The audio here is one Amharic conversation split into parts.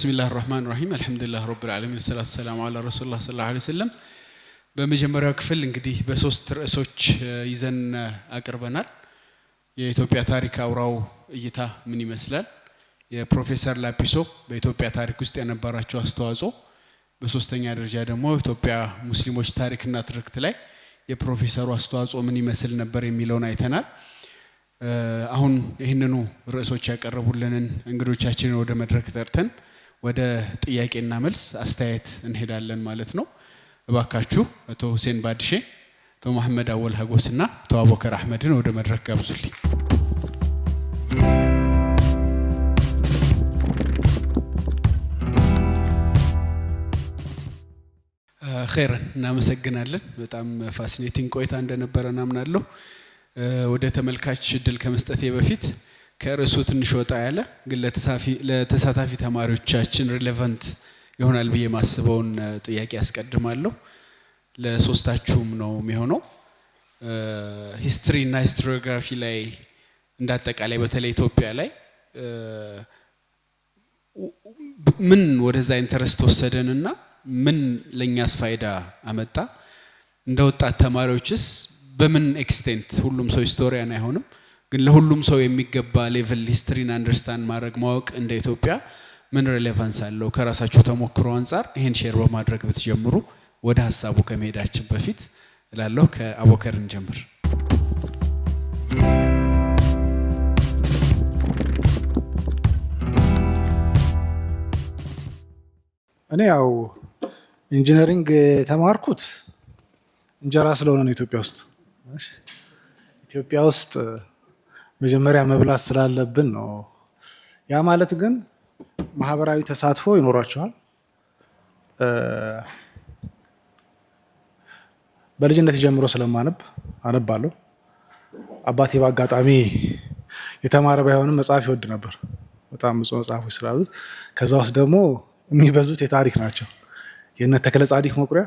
بسم الله الرحمن الرحيم الحمد لله رب العالمين الصلاة والسلام على رسول الله صلى الله عليه وسلم በመጀመሪያው ክፍል እንግዲህ በሶስት ርዕሶች ይዘን አቀርበናል የኢትዮጵያ ታሪክ አውራው እይታ ምን ይመስላል የፕሮፌሰር ላጲሶ በኢትዮጵያ ታሪክ ውስጥ የነበራቸው አስተዋጽኦ በሶስተኛ ደረጃ ደግሞ ኢትዮጵያ ሙስሊሞች ታሪክና ትርክት ላይ የፕሮፌሰሩ አስተዋጽኦ ምን ይመስል ነበር የሚለውን አይተናል አሁን ይሄንኑ ርዕሶች ያቀርቡልንን እንግዶቻችንን ወደ መድረክ ጠርተን ወደ ጥያቄና መልስ አስተያየት እንሄዳለን ማለት ነው እባካችሁ አቶ ሁሴን ባድሼ አቶ መሐመድ አወል ሀጎስና አቶ አቡበከር አህመድን ወደ መድረክ ጋብዙልኝ ኸይረን እናመሰግናለን በጣም ፋሲኔቲንግ ቆይታ እንደነበረ እናምናለሁ ወደ ተመልካች ድል ከመስጠቴ በፊት ከርዕሱ ትንሽ ወጣ ያለ ግን ለተሳታፊ ተማሪዎቻችን ሪሌቫንት ይሆናል ብዬ ማስበውን ጥያቄ አስቀድማለሁ ለሶስታችሁም ነው የሚሆነው ሂስትሪ እና ሂስቶሪዮግራፊ ላይ እንዳጠቃላይ በተለይ ኢትዮጵያ ላይ ምን ወደዛ ኢንተረስት ወሰደንና ምን ለኛስ ፋይዳ አመጣ እንደወጣት ተማሪዎችስ በምን ኤክስቴንት ሁሉም ሰው ሂስቶሪያን አይሆንም ግን ለሁሉም ሰው የሚገባ ሌቭል ሂስትሪን አንደርስታንድ ማድረግ ማወቅ እንደ ኢትዮጵያ ምን ሪሌቫንስ አለው ከራሳችሁ ተሞክሮ አንፃር ይሄን ሼር በማድረግ ብትጀምሩ ወደ ሐሳቡ ከመሄዳችን በፊት እላለሁ ከአቡበከር እንጀምር እኔ ያው ኢንጂነሪንግ ተማርኩት እንጀራ ስለሆነ ነው ኢትዮጵያ ውስጥ መጀመሪያ መብላት ስላለብን ነው ያ ማለት ግን ማህበራዊ ተሳትፎ ይኖራቸዋል በልጅነት ጀምሮ ስለማነብ አነባለሁ አባቴ በአጋጣሚ የተማረ ባይሆንም መጽሐፍ ይወድ ነበር በጣም ብዙ መጽሐፎች ስላሉት ከዛ ውስጥ ደግሞ የሚበዙት የታሪክ ናቸው የነ ተክለ ጻዲቅ መኩሪያ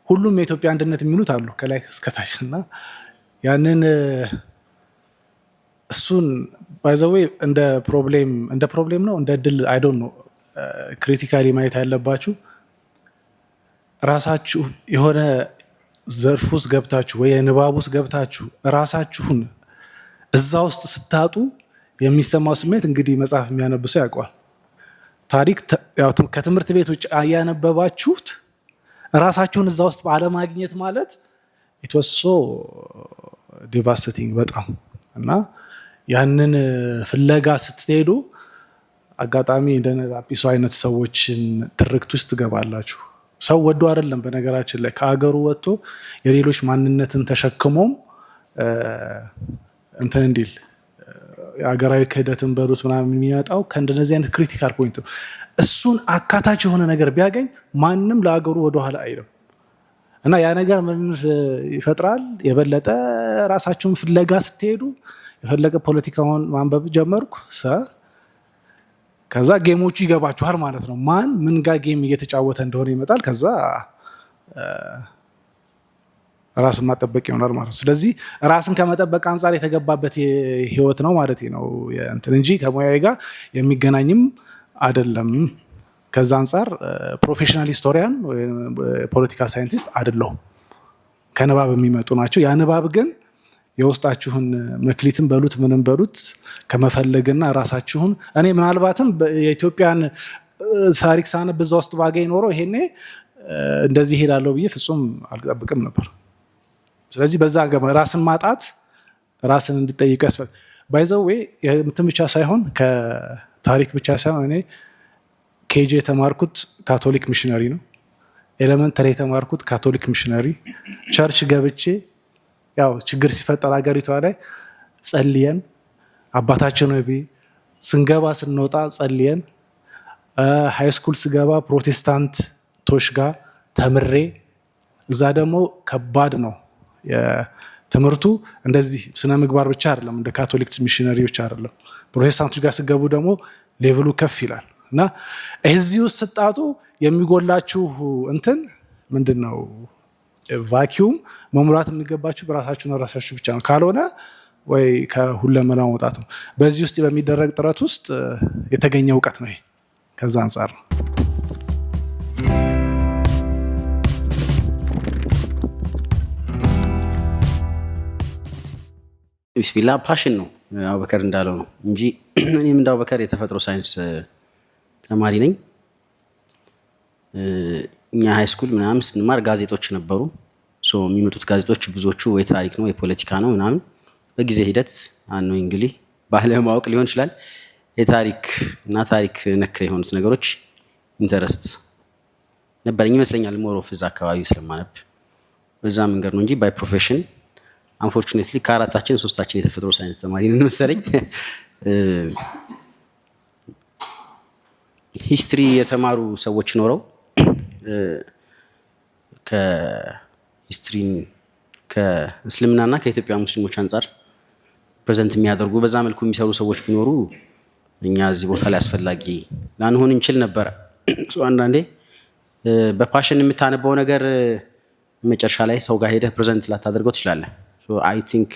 ሁሉም የኢትዮጵያ አንድነት የሚሉት አሉ ከላይ እስከታችና ያንን እሱን ባይ ዘ ዌይ እንደ ፕሮብሌም ነው እንደ ድል አይ ዶንት ኖ ክሪቲካሊ ማየት ያለባችሁ ራሳችሁ የሆነ ዘርፍ ውስጥ ገብታችሁ ወይ የንባብ ውስጥ ገብታችሁ ራሳችሁን እዛ ውስጥ ስታጡ የሚሰማው ስሜት እንግዲህ መጽሐፍ የሚያነብ ሰው ያውቀዋል ታሪክ ያው ከትምህርት ቤት ውጭ ያነበባችሁት ራሳችሁን እዛ ውስጥ ባለማግኘት ማለት it was so devastating በጣም እና ያንን ፍለጋ ስትሄዱ አጋጣሚ እንደነ ላጲሶ አይነት ሰዎችን ትርክት ውስጥ ትገባላችሁ ሰው ወዶ አይደለም በነገራችን ላይ ከአገሩ ወጥቶ የሌሎች ማንነትን ተሸክሞም እንትን እንዲል የአገራዊ ክህደትን በሩት ምናምን የሚያጣው ከእንደነዚህ አይነት ክሪቲካል ፖይንት ነው እሱን አካታች የሆነ ነገር ቢያገኝ ማንም ለአገሩ ወደ ኋላ አይልም እና ያ ነገር ምን ይፈጥራል የበለጠ ራሳችሁን ፍለጋ ስትሄዱ የፈለገ ፖለቲካውን ማንበብ ጀመርኩ ከዛ ጌሞቹ ይገባችኋል ማለት ነው ማን ምን ጋር ጌም እየተጫወተ እንደሆነ ይመጣል ከዛ ራስን ማጠበቅ ይሆናል ማለት ነው ስለዚህ ራስን ከመጠበቅ አንፃር የተገባበት ህይወት ነው ማለት ነው እንትን እንጂ ከሙያዬ ጋር የሚገናኝም አይደለም ከዛ አንፃር ፕሮፌሽናል ሂስቶሪያን ወይ ፖለቲካል ሳይንቲስት አይደለሁም ከንባብ የሚመጡ ናቸው ያ ንባብ ግን የውስጣችሁን መክሊትን በሉት ምንም በሉት ከመፈለግና ራሳችሁን እኔ ምናልባትም የኢትዮጵያን ታሪክ ሳነብ በዛ ውስጥ ባገኝ ኖሮ ይሄኔ እንደዚህ ሄዳለሁ ብዬ ፍጹም አልጠብቅም ነበር ስለዚህ በዛ ራስን ማጣት ራስን እንድጠይቁ ያስፈልጋል ባይ ዘ ዌይ እንትን ብቻ ሳይሆን ከታሪክ ብቻ ሳይሆን እኔ ኬጂ የተማርኩት ካቶሊክ ሚሽነሪ ነው ኤሌመንተሪ የተማርኩት ካቶሊክ ሚሽነሪ ቸርች ገብቼ ያው ችግር ሲፈጠር አገሪቷ ላይ ጸልየን አባታችን ሆይ ስንገባ ስንወጣ ጸልየን ሃይ ስኩል ስገባ ፕሮቴስታንት ቶሽ ጋር ተምሬ እዛ ደግሞ ከባድ ነው የትምህርቱ እንደዚህ ስነ ምግባር ብቻ አይደለም እንደ ካቶሊክ ሚሽነሪ ብቻ አይደለም ፕሮቴስታንቶች ጋር ሲገቡ ደግሞ ሌቭሉ ከፍ ይላል እና እዚህ ውስጥ ስጣጡ የሚጎላችሁ እንትን ምንድነው ቫኪዩም መሙላት የሚገባችሁ በራሳችሁና ራሳችሁ ብቻ ነው ካልሆነ ወይ ከሁለመናው መውጣት ነው በዚህ ውስጥ በሚደረግ ጥረት ውስጥ የተገኘ ዕውቀት ነው ከዛ አንጻር ነው። ቢስሚላህ ፓሽን ነው አቡበከር እንዳለው ነው እንጂ እኔም እንደ አቡበከር የተፈጥሮ ሳይንስ ተማሪ ነኝ። እኛ ሃይ ስኩል ምናምን ስንማር ጋዜጦች ነበሩ። የሚመጡት ጋዜጦች ብዙዎቹ ወይ ታሪክ ነው ወይ ፖለቲካ ነው ምናምን። በጊዜ ሂደት እንግዲህ ባለማወቅ ሊሆን ይችላል የታሪክ እና ታሪክ ነክ የሆኑት ነገሮች ኢንተረስት ነበረኝ ይመስለኛል። ሞር ኦፍ እዛ አካባቢ ስለማነብ በዛ መንገድ ነው እንጂ ባይ ፕሮፌሽን አንፎርቹኔትሊ ከአራታችን ሶስታችን የተፈጥሮ ሳይንስ ተማሪ ነን መሰለኝ። ሂስትሪ የተማሩ ሰዎች ኖረው ከሂስትሪን ከእስልምናና ከኢትዮጵያ ሙስሊሞች አንጻር ፕሬዘንት የሚያደርጉ በዛ መልኩ የሚሰሩ ሰዎች ቢኖሩ እኛ እዚህ ቦታ ላይ አስፈላጊ ላንሆን እንችል ነበር። አንዳንዴ በፓሽን የምታነበው ነገር መጨረሻ ላይ ሰው ጋር ሄደህ ፕሬዘንት ላታደርገው ትችላለህ። አይ ቲንክ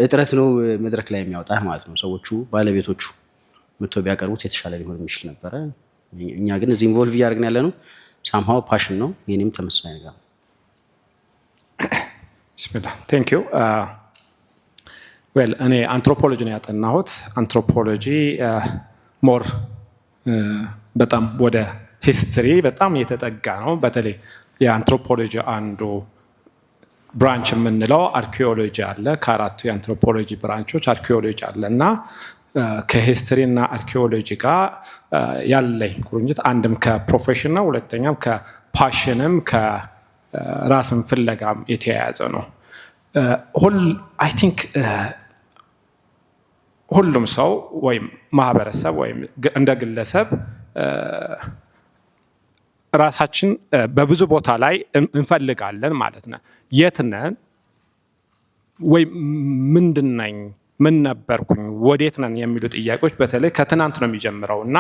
እጥረት ነው መድረክ ላይ የሚያወጣህ ማለት ነው። ሰዎቹ ባለቤቶቹ መጥቶ ቢያቀርቡት የተሻለ ሊሆን የሚችል ነበረ። እኛ ግን እዚህ ኢንቮልቭ እያደረግን ያለ ነው ሳምሃው ፓሽን ነው። የኔም ተመሳሳይ ነገር ነው። ቢስሚላህ ቴንክ ዩ ዌል እኔ አንትሮፖሎጂ ነው ያጠናሁት። አንትሮፖሎጂ ሞር በጣም ወደ ሂስትሪ በጣም የተጠጋ ነው። በተለይ የአንትሮፖሎጂ አንዱ ብራንች የምንለው አርኪኦሎጂ አለ። ከአራቱ የአንትሮፖሎጂ ብራንቾች አርኪኦሎጂ አለ እና ከሂስትሪ እና አርኪኦሎጂ ጋር ያለኝ ቁርኝት አንድም ከፕሮፌሽን ነው፣ ሁለተኛም ከፓሽንም ከራስን ፍለጋም የተያያዘ ነው። አይ ቲንክ ሁሉም ሰው ወይም ማህበረሰብ ወይም እንደ ግለሰብ ራሳችን በብዙ ቦታ ላይ እንፈልጋለን ማለት ነው። የት ነን ወይ ምንድን ነኝ ምን ነበርኩኝ ወዴት ነን የሚሉ ጥያቄዎች በተለይ ከትናንት ነው የሚጀምረው እና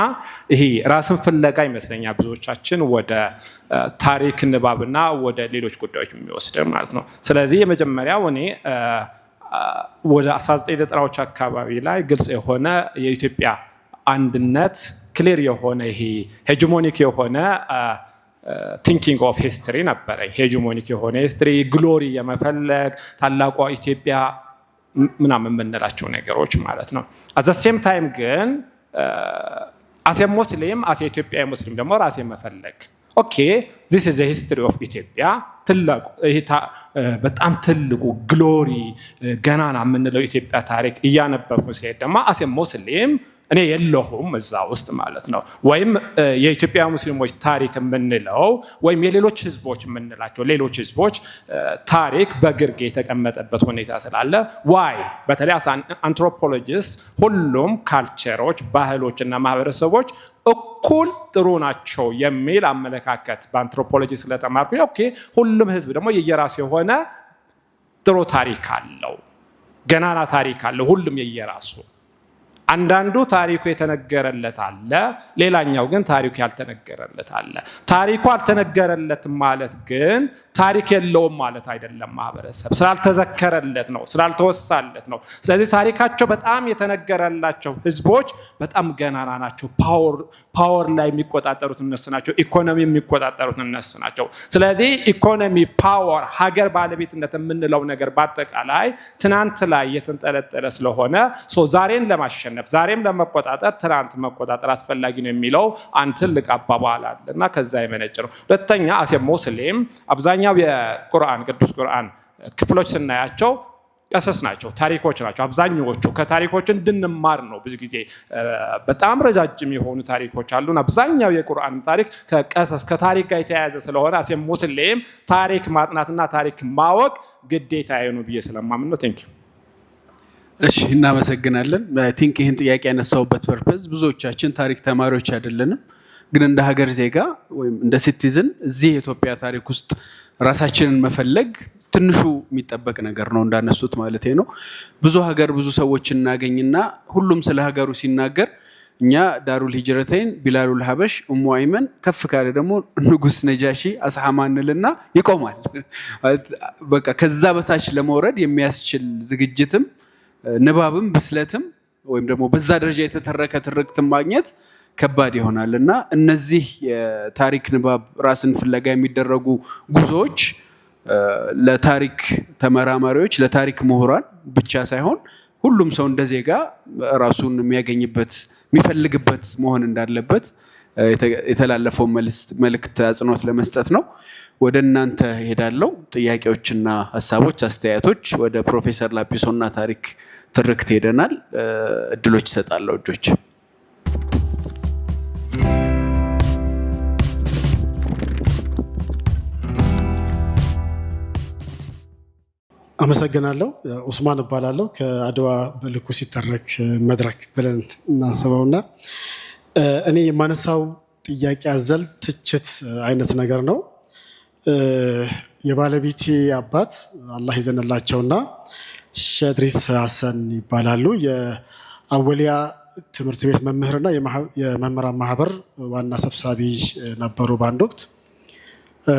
ይሄ ራስን ፍለጋ ይመስለኛል ብዙዎቻችን ወደ ታሪክ ንባብና ወደ ሌሎች ጉዳዮች የሚወስደን ማለት ነው። ስለዚህ የመጀመሪያው እኔ ወደ 1990ዎች አካባቢ ላይ ግልጽ የሆነ የኢትዮጵያ አንድነት ክሊር የሆነ ይሄ ሄጂሞኒክ የሆነ ቲንኪንግ ኦፍ ሂስትሪ ነበረኝ። ሄጂሞኒክ የሆነ ሂስትሪ ግሎሪ የመፈለግ ታላቋ ኢትዮጵያ ምናምን የምንላቸው ነገሮች ማለት ነው። አት ዘ ሴም ታይም ግን አሴ ሙስሊም አሴ ኢትዮጵያዊ ሙስሊም ደግሞ ራሴ መፈለግ ኦኬ ዚስ ኢዝ ዘ ሂስትሪ ኦፍ ኢትዮጵያ በጣም ትልቁ ግሎሪ ገናና የምንለው ኢትዮጵያ ታሪክ እያነበብኩ ሲሄድ ደግሞ አሴ ሙስሊም እኔ የለሁም እዛ ውስጥ ማለት ነው። ወይም የኢትዮጵያ ሙስሊሞች ታሪክ የምንለው ወይም የሌሎች ህዝቦች የምንላቸው ሌሎች ህዝቦች ታሪክ በግርጌ የተቀመጠበት ሁኔታ ስላለ ዋይ በተለይ አንትሮፖሎጂስት ሁሉም ካልቸሮች ባህሎች እና ማህበረሰቦች እኩል ጥሩ ናቸው የሚል አመለካከት በአንትሮፖሎጂ ስለተማርኩ ኦኬ ሁሉም ህዝብ ደግሞ የየራሱ የሆነ ጥሩ ታሪክ አለው፣ ገናና ታሪክ አለው። ሁሉም የየራሱ አንዳንዱ ታሪኩ የተነገረለት አለ፣ ሌላኛው ግን ታሪኩ ያልተነገረለት አለ። ታሪኩ አልተነገረለትም ማለት ግን ታሪክ የለውም ማለት አይደለም። ማህበረሰብ ስላልተዘከረለት ነው፣ ስላልተወሳለት ነው። ስለዚህ ታሪካቸው በጣም የተነገረላቸው ህዝቦች በጣም ገናና ናቸው። ፓወር ላይ የሚቆጣጠሩት እነሱ ናቸው። ኢኮኖሚ የሚቆጣጠሩት እነሱ ናቸው። ስለዚህ ኢኮኖሚ፣ ፓወር፣ ሀገር ባለቤትነት የምንለው ነገር በአጠቃላይ ትናንት ላይ የተንጠለጠለ ስለሆነ ዛሬን ለማሸነፍ ዛሬም ለመቆጣጠር ትናንት መቆጣጠር አስፈላጊ ነው የሚለው አንድ ትልቅ አባባል አለ እና ከዛ የመነጨ ነው። ሁለተኛ አሴ ሙስሊም አብዛኛው የቁርአን ቅዱስ ቁርአን ክፍሎች ስናያቸው ቀሰስ ናቸው፣ ታሪኮች ናቸው። አብዛኛዎቹ ከታሪኮች እንድንማር ነው። ብዙ ጊዜ በጣም ረጃጅም የሆኑ ታሪኮች አሉን። አብዛኛው የቁርአን ታሪክ ከቀሰስ ከታሪክ ጋር የተያያዘ ስለሆነ አሴ ሙስሊም ታሪክ ማጥናትና ታሪክ ማወቅ ግዴታ ነው ብዬ ስለማምን ነው። ቴንክ ዩ። እሺ እናመሰግናለን። ቲንክ ይህን ጥያቄ ያነሳውበት ፐርፐዝ ብዙዎቻችን ታሪክ ተማሪዎች አይደለንም፣ ግን እንደ ሀገር ዜጋ ወይም እንደ ሲቲዝን እዚህ የኢትዮጵያ ታሪክ ውስጥ ራሳችንን መፈለግ ትንሹ የሚጠበቅ ነገር ነው እንዳነሱት ማለት ነው። ብዙ ሀገር ብዙ ሰዎች እናገኝና ሁሉም ስለ ሀገሩ ሲናገር እኛ ዳሩል ሂጅረተይን ቢላሉል ሀበሽ ኡሙ አይመን ከፍ ካለ ደግሞ ንጉስ ነጃሺ አስሐማንልና ይቆማል። በቃ ከዛ በታች ለመውረድ የሚያስችል ዝግጅትም ንባብም ብስለትም ወይም ደግሞ በዛ ደረጃ የተተረከ ትርክትን ማግኘት ከባድ ይሆናል እና እነዚህ የታሪክ ንባብ ራስን ፍለጋ የሚደረጉ ጉዞዎች ለታሪክ ተመራማሪዎች ለታሪክ ምሁራን ብቻ ሳይሆን ሁሉም ሰው እንደ ዜጋ ራሱን የሚያገኝበት የሚፈልግበት መሆን እንዳለበት የተላለፈው መልእክት አጽንኦት ለመስጠት ነው። ወደ እናንተ ሄዳለው። ጥያቄዎችና ሐሳቦች አስተያየቶች ወደ ፕሮፌሰር ላጲሶና ታሪክ ትርክት ሄደናል። እድሎች ይሰጣለው እጆች አመሰግናለሁ። ኡስማን እባላለሁ ከአድዋ በልኩ ሲተረክ መድረክ ብለን እናስበውና እኔ የማነሳው ጥያቄ አዘል ትችት አይነት ነገር ነው። የባለቤቴ አባት አላህ ይዘንላቸውና ሸድሪስ ሐሰን ይባላሉ። የአወሊያ ትምህርት ቤት መምህርና የመምህራን ማህበር ዋና ሰብሳቢ ነበሩ። በአንድ ወቅት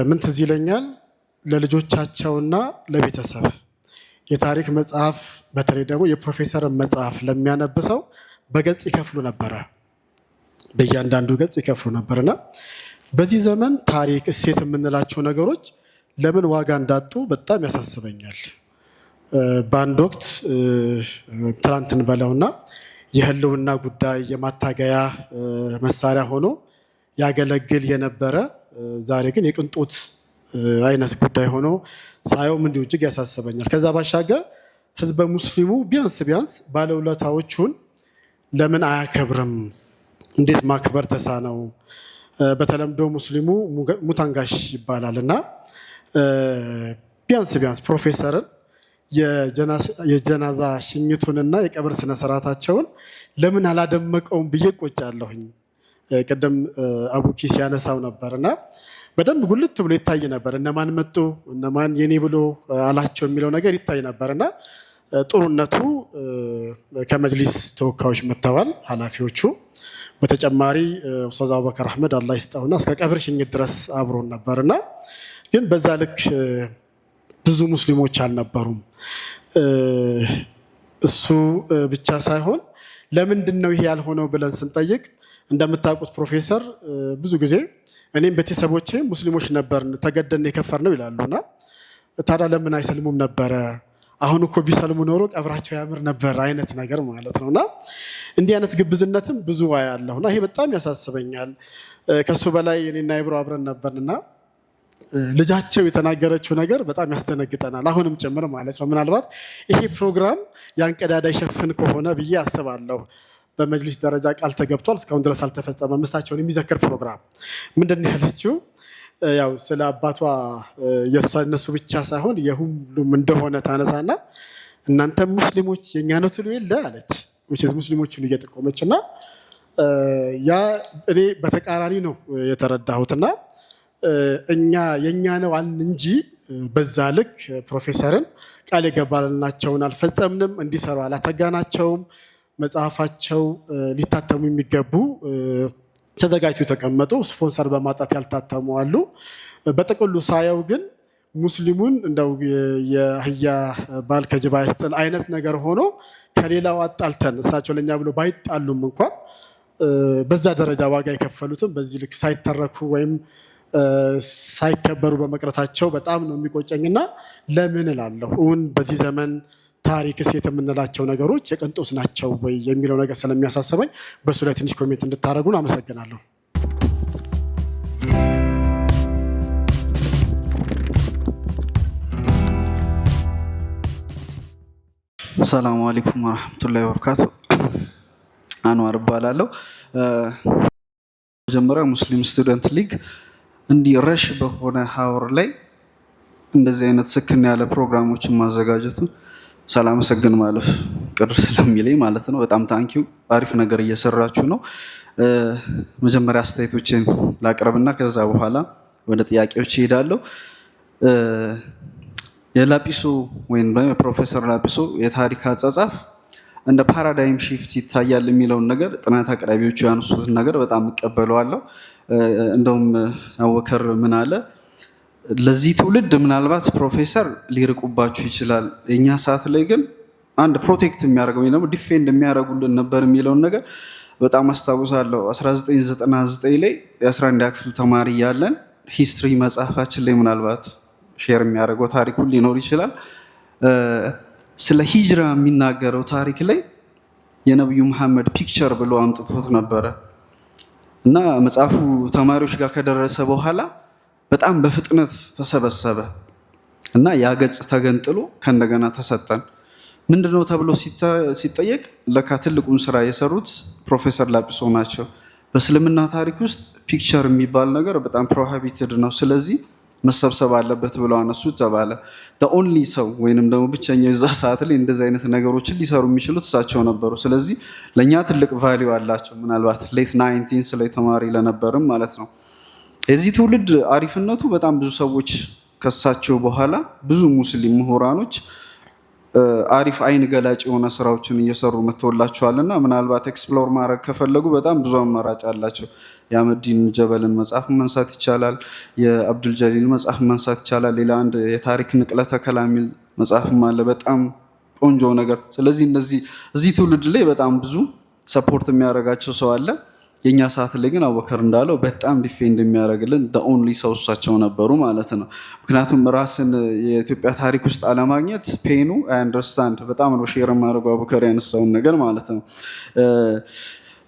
ምን ትዝ ይለኛል፣ ለልጆቻቸውና ለቤተሰብ የታሪክ መጽሐፍ በተለይ ደግሞ የፕሮፌሰር መጽሐፍ ለሚያነብሰው በገጽ ይከፍሉ ነበረ። በእያንዳንዱ ገጽ ይከፍሉ ነበርና በዚህ ዘመን ታሪክ እሴት የምንላቸው ነገሮች ለምን ዋጋ እንዳጡ በጣም ያሳስበኛል። በአንድ ወቅት ትናንትን በለውና የህልውና ጉዳይ የማታገያ መሳሪያ ሆኖ ያገለግል የነበረ ዛሬ ግን የቅንጦት አይነት ጉዳይ ሆኖ ሳየውም እንዲሁ እጅግ ያሳስበኛል። ከዛ ባሻገር ህዝበ ሙስሊሙ ቢያንስ ባለውለታዎቹን ለምን አያከብርም? እንዴት ማክበር ተሳነው? በተለምዶ ሙስሊሙ ሙታንጋሽ ይባላል እና ቢያንስ ፕሮፌሰርን የጀናዛ ሽኝቱንና የቀብር ስነስርዓታቸውን ለምን አላደመቀውም ብዬ ቆጫለሁኝ። ቅድም አቡኪስ ያነሳው ነበርና በደንብ ጉልት ብሎ ይታይ ነበር። እነማን መጡ እነማን የኔ ብሎ አላቸው የሚለው ነገር ይታይ ነበርና ጥሩነቱ ከመጅሊስ ተወካዮች መጥተዋል ኃላፊዎቹ። በተጨማሪ ኡስታዝ አቡበከር አህመድ አላህ ይስጣውና እስከ ቀብር ሽኝት ድረስ አብሮን ነበርና ግን በዛ ልክ ብዙ ሙስሊሞች አልነበሩም። እሱ ብቻ ሳይሆን ለምንድን ነው ይሄ ያልሆነው ብለን ስንጠይቅ እንደምታውቁት ፕሮፌሰር ብዙ ጊዜ እኔም ቤተሰቦቼ ሙስሊሞች ነበርን ተገደን የከፈር ነው ይላሉና ታዲያ ለምን አይሰልሙም ነበረ? አሁን እኮ ቢሰልሙ ኖሮ ቀብራቸው ያምር ነበር አይነት ነገር ማለት ነውና እንዲህ አይነት ግብዝነትም ብዙ ያለውና ይሄ በጣም ያሳስበኛል። ከሱ በላይ እኔና ኢብሮ አብረን ነበርና ልጃቸው የተናገረችው ነገር በጣም ያስደነግጠናል፣ አሁንም ጭምር ማለት ነው። ምናልባት ይሄ ፕሮግራም ያን ቀዳዳ ይሸፍን ከሆነ ብዬ አስባለሁ። በመጅሊስ ደረጃ ቃል ተገብቷል፣ እስካሁን ድረስ አልተፈጸመም። እሳቸውን የሚዘክር ፕሮግራም ምንድን ነው ያለችው? ያው ስለ አባቷ የእሷ እነሱ ብቻ ሳይሆን የሁሉም እንደሆነ ታነሳና እናንተ ሙስሊሞች የኛ ነው ትሉ የለ አለች። ሙስሊሞችን እየጠቆመች እና ያ እኔ በተቃራኒ ነው የተረዳሁትና እኛ የኛ ነው አልን እንጂ በዛ ልክ ፕሮፌሰርን ቃል የገባልናቸውን አልፈጸምንም፣ እንዲሰሩ አላተጋናቸውም። መጽሐፋቸው ሊታተሙ የሚገቡ ተዘጋጅተው የተቀመጡ ስፖንሰር በማጣት ያልታተሙ አሉ። በጥቅሉ ሳየው ግን ሙስሊሙን እንደው የአህያ ባል ከጅብ ያስጥል አይነት ነገር ሆኖ ከሌላው አጣልተን እሳቸው ለኛ ብሎ ባይጣሉም እንኳን በዛ ደረጃ ዋጋ የከፈሉትም በዚህ ልክ ሳይተረኩ ወይም ሳይከበሩ በመቅረታቸው በጣም ነው የሚቆጨኝና ለምን እላለሁ። እውን በዚህ ዘመን ታሪክ እሴት የምንላቸው ነገሮች የቅንጦት ናቸው ወይ የሚለው ነገር ስለሚያሳስበኝ በሱ ላይ ትንሽ ኮሜንት እንድታደርጉን አመሰግናለሁ። ሰላሙ አለይኩም ወራህመቱላሂ ወበረካቱ። አንዋር እባላለሁ። መጀመሪያ ሙስሊም ስቱደንት ሊግ እንዲህ ረሽ በሆነ ሀወር ላይ እንደዚህ አይነት ስክን ያለ ፕሮግራሞችን ማዘጋጀቱ ሳላመሰግን ማለፍ ቅር ስለሚለኝ ማለት ነው። በጣም ታንኪው፣ አሪፍ ነገር እየሰራችሁ ነው። መጀመሪያ አስተያየቶችን ላቅርብና ከዛ በኋላ ወደ ጥያቄዎች እሄዳለሁ። የላጲሶ ወይም ፕሮፌሰር ላጲሶ የታሪክ አጻጻፍ እንደ ፓራዳይም ሺፍት ይታያል የሚለውን ነገር ጥናት አቅራቢዎቹ ያነሱትን ነገር በጣም እቀበለዋለሁ። እንደውም አወከር ምን አለ፣ ለዚህ ትውልድ ምናልባት ፕሮፌሰር ሊርቁባችሁ ይችላል፣ የኛ ሰዓት ላይ ግን አንድ ፕሮቴክት የሚያደርገው ወይ ደግሞ ዲፌንድ የሚያደርጉልን ነበር የሚለውን ነገር በጣም አስታውሳለሁ። 1999 ላይ የ11ኛ ክፍል ተማሪ ያለን ሂስትሪ መጽሐፋችን ላይ ምናልባት ሼር የሚያደርገው ታሪኩ ሊኖር ይችላል። ስለ ሂጅራ የሚናገረው ታሪክ ላይ የነብዩ መሐመድ ፒክቸር ብሎ አምጥቶት ነበረ እና መጽሐፉ ተማሪዎች ጋር ከደረሰ በኋላ በጣም በፍጥነት ተሰበሰበ እና ያ ገጽ ተገንጥሎ ከእንደገና ተሰጠን። ምንድነው ተብሎ ሲጠየቅ ለካ ትልቁን ስራ የሰሩት ፕሮፌሰር ላጲሶ ናቸው። በእስልምና ታሪክ ውስጥ ፒክቸር የሚባል ነገር በጣም ፕሮሂቢትድ ነው፣ ስለዚህ መሰብሰብ አለበት ብለው አነሱት ተባለ። ኦንሊ ሰው ወይንም ደግሞ ብቸኛው የዛ ሰዓት ላይ እንደዚህ አይነት ነገሮችን ሊሰሩ የሚችሉት እሳቸው ነበሩ። ስለዚህ ለእኛ ትልቅ ቫሊዩ አላቸው። ምናልባት ሌት 19 ላይ ተማሪ ለነበርም ማለት ነው። የዚህ ትውልድ አሪፍነቱ በጣም ብዙ ሰዎች ከሳቸው በኋላ ብዙ ሙስሊም ምሁራኖች አሪፍ አይን ገላጭ የሆነ ስራዎችን እየሰሩ መጥተውላቸዋልና ምናልባት ኤክስፕሎር ማድረግ ከፈለጉ በጣም ብዙ አማራጭ አላቸው። የአህመዲን ጀበልን መጽሐፍ ማንሳት ይቻላል። የአብዱል ጀሊል መጽሐፍ ማንሳት ይቻላል። ሌላ አንድ የታሪክ ንቅለ ተከላ የሚል መጽሐፍም አለ፣ በጣም ቆንጆ ነገር። ስለዚህ እዚህ ትውልድ ላይ በጣም ብዙ ሰፖርት የሚያደርጋቸው ሰው አለ። የኛ ሰዓት ላይ ግን አቡበከር እንዳለው በጣም ዲፌንድ የሚያደርግልን ኦንሊ ሰው እሳቸው ነበሩ ማለት ነው። ምክንያቱም ራስን የኢትዮጵያ ታሪክ ውስጥ አለማግኘት ፔኑ አንደርስታንድ በጣም ነው ሼር የማደርገው አቡበከር ያነሳውን ነገር ማለት ነው።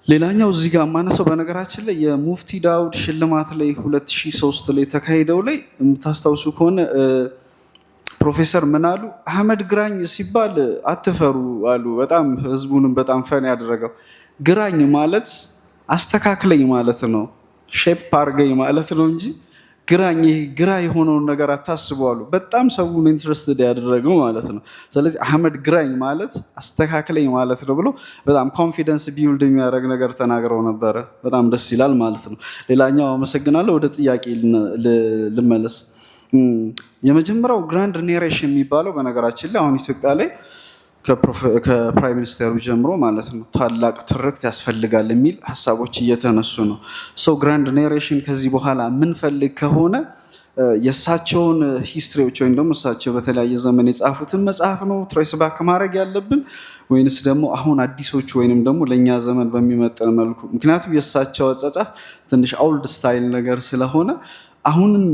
ሌላኛው እዚህ ጋር የማነሳው በነገራችን ላይ የሙፍቲ ዳውድ ሽልማት ላይ 2003 ላይ ተካሂደው ላይ የምታስታውሱ ከሆነ ፕሮፌሰር ምን አሉ? አህመድ ግራኝ ሲባል አትፈሩ አሉ። በጣም ህዝቡንም በጣም ፈን ያደረገው ግራኝ ማለት አስተካክለኝ ማለት ነው፣ ሼፕ አርገኝ ማለት ነው እንጂ ግራኝ ግራ የሆነውን ነገር አታስቡ አሉ። በጣም ሰውን ኢንትረስትድ ያደረገው ማለት ነው። ስለዚህ አህመድ ግራኝ ማለት አስተካክለኝ ማለት ነው ብሎ በጣም ኮንፊደንስ ቢውልድ የሚያደርግ ነገር ተናግረው ነበረ። በጣም ደስ ይላል ማለት ነው። ሌላኛው አመሰግናለሁ። ወደ ጥያቄ ልመለስ። የመጀመሪያው ግራንድ ኔሬሽን የሚባለው በነገራችን ላይ አሁን ኢትዮጵያ ላይ ከፕራይም ሚኒስቴሩ ጀምሮ ማለት ነው ታላቅ ትርክት ያስፈልጋል የሚል ሀሳቦች እየተነሱ ነው። ሰው ግራንድ ኔሬሽን ከዚህ በኋላ የምንፈልግ ከሆነ የእሳቸውን ሂስትሪዎች ወይም ደግሞ እሳቸው በተለያየ ዘመን የጻፉትን መጽሐፍ ነው ትሬስ ባክ ማድረግ ያለብን ወይንስ ደግሞ አሁን አዲሶቹ ወይንም ደግሞ ለእኛ ዘመን በሚመጠን መልኩ? ምክንያቱም የእሳቸው አጻጻፍ ትንሽ አውልድ ስታይል ነገር ስለሆነ አሁንም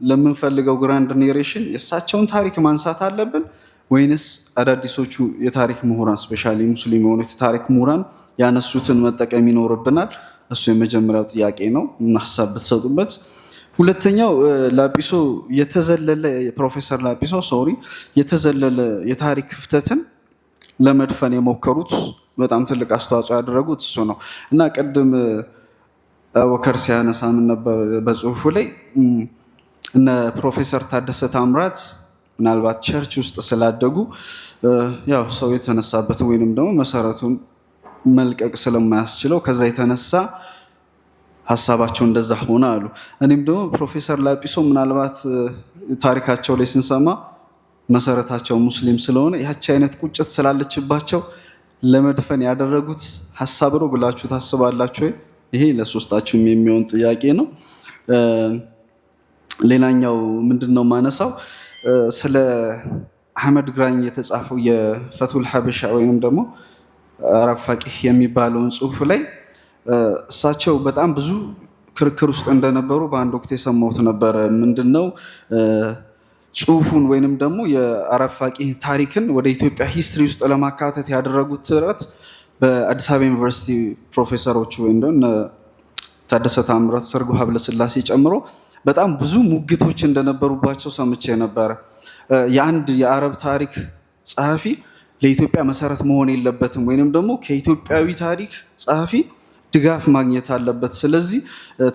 ለምንፈልገው ግራንድ ኔሬሽን የእሳቸውን ታሪክ ማንሳት አለብን ወይንስ አዳዲሶቹ የታሪክ ምሁራን ስፔሻሊ ሙስሊም የሆኑት የታሪክ ምሁራን ያነሱትን መጠቀም ይኖርብናል? እሱ የመጀመሪያው ጥያቄ ነው፣ ሀሳብ ብትሰጡበት። ሁለተኛው ላጲሶ ፕሮፌሰር ላጲሶ የተዘለለ የታሪክ ክፍተትን ለመድፈን የሞከሩት በጣም ትልቅ አስተዋጽኦ ያደረጉት እሱ ነው እና ቅድም አቡበከር ሲያነሳ ምን ነበር በጽሁፉ ላይ እነ ፕሮፌሰር ታደሰ ታምራት ምናልባት ቸርች ውስጥ ስላደጉ ያው ሰው የተነሳበትን ወይንም ደግሞ መሰረቱን መልቀቅ ስለማያስችለው ከዛ የተነሳ ሀሳባቸው እንደዛ ሆነ አሉ። እኔም ደግሞ ፕሮፌሰር ላጲሶ ምናልባት ታሪካቸው ላይ ስንሰማ መሰረታቸው ሙስሊም ስለሆነ ያቺ አይነት ቁጭት ስላለችባቸው ለመድፈን ያደረጉት ሀሳብ ነው ብላችሁ ታስባላችሁ? ይሄ ለሶስታችሁም የሚሆን ጥያቄ ነው። ሌላኛው ምንድነው ማነሳው ስለ አህመድ ግራኝ የተጻፈው የፈቱል ሐበሻ ወይንም ደግሞ አረብ ፈቂህ የሚባለውን ጽሁፍ ላይ እሳቸው በጣም ብዙ ክርክር ውስጥ እንደነበሩ በአንድ ወቅት የሰማሁት ነበረ። ምንድነው ጽሁፉን ወይንም ደግሞ የአረብ ፈቂህ ታሪክን ወደ ኢትዮጵያ ሂስትሪ ውስጥ ለማካተት ያደረጉት ጥረት በአዲስ አበባ ዩኒቨርሲቲ ፕሮፌሰሮች ወይም ደግሞ ታደሰ ታምራት፣ ሰርጎ ሀብለስላሴ ጨምሮ በጣም ብዙ ሙግቶች እንደነበሩባቸው ሰምቼ ነበረ። የአንድ የአረብ ታሪክ ጸሐፊ ለኢትዮጵያ መሰረት መሆን የለበትም ወይንም ደግሞ ከኢትዮጵያዊ ታሪክ ጸሐፊ ድጋፍ ማግኘት አለበት፣ ስለዚህ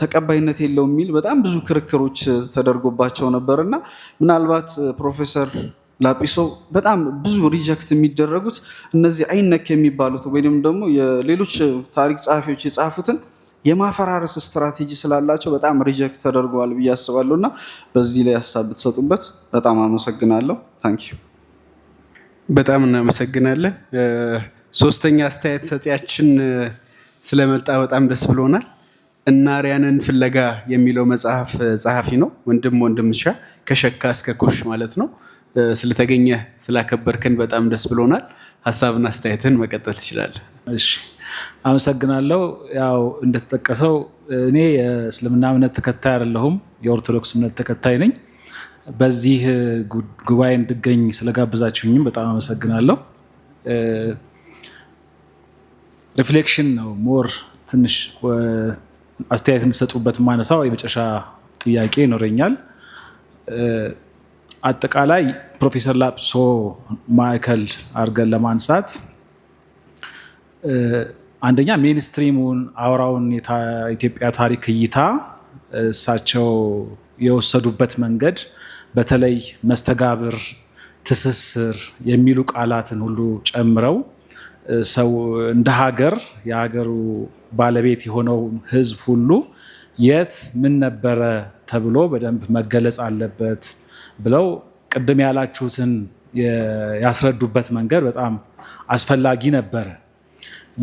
ተቀባይነት የለውም የሚል በጣም ብዙ ክርክሮች ተደርጎባቸው ነበር እና ምናልባት ፕሮፌሰር ላጲሶ በጣም ብዙ ሪጀክት የሚደረጉት እነዚህ አይነክ የሚባሉት ወይንም ደግሞ የሌሎች ታሪክ ጸሐፊዎች የጻፉትን የማፈራረስ ስትራቴጂ ስላላቸው በጣም ሪጀክት ተደርገዋል ብዬ አስባለሁ እና በዚህ ላይ ሀሳብ ብትሰጡበት በጣም አመሰግናለሁ። ታንኪዩ። በጣም እናመሰግናለን። ሶስተኛ አስተያየት ሰጪያችን ስለመጣ በጣም ደስ ብሎናል። እናሪያንን ፍለጋ የሚለው መጽሐፍ ጸሐፊ ነው ወንድምሻ ከሸካ እስከ ኩሽ ማለት ነው። ስለተገኘ ስላከበርከን በጣም ደስ ብሎናል። ሀሳብና አስተያየትን መቀጠል ትችላለህ። እሺ አመሰግናለሁ። ያው እንደተጠቀሰው እኔ የእስልምና እምነት ተከታይ አይደለሁም፣ የኦርቶዶክስ እምነት ተከታይ ነኝ። በዚህ ጉባኤ እንድገኝ ስለጋብዛችሁኝም በጣም አመሰግናለሁ። ሪፍሌክሽን ነው ሞር ትንሽ አስተያየት እንድሰጡበት ማነሳው የመጨረሻ ጥያቄ ይኖረኛል። አጠቃላይ ፕሮፌሰር ላጲሶ ማዕከል አድርገን ለማንሳት አንደኛ ሜንስትሪሙን አውራውን የኢትዮጵያ ታሪክ እይታ እሳቸው የወሰዱበት መንገድ በተለይ መስተጋብር፣ ትስስር የሚሉ ቃላትን ሁሉ ጨምረው ሰው እንደ ሀገር የሀገሩ ባለቤት የሆነው ሕዝብ ሁሉ የት ምን ነበረ ተብሎ በደንብ መገለጽ አለበት ብለው ቅድም ያላችሁትን ያስረዱበት መንገድ በጣም አስፈላጊ ነበረ።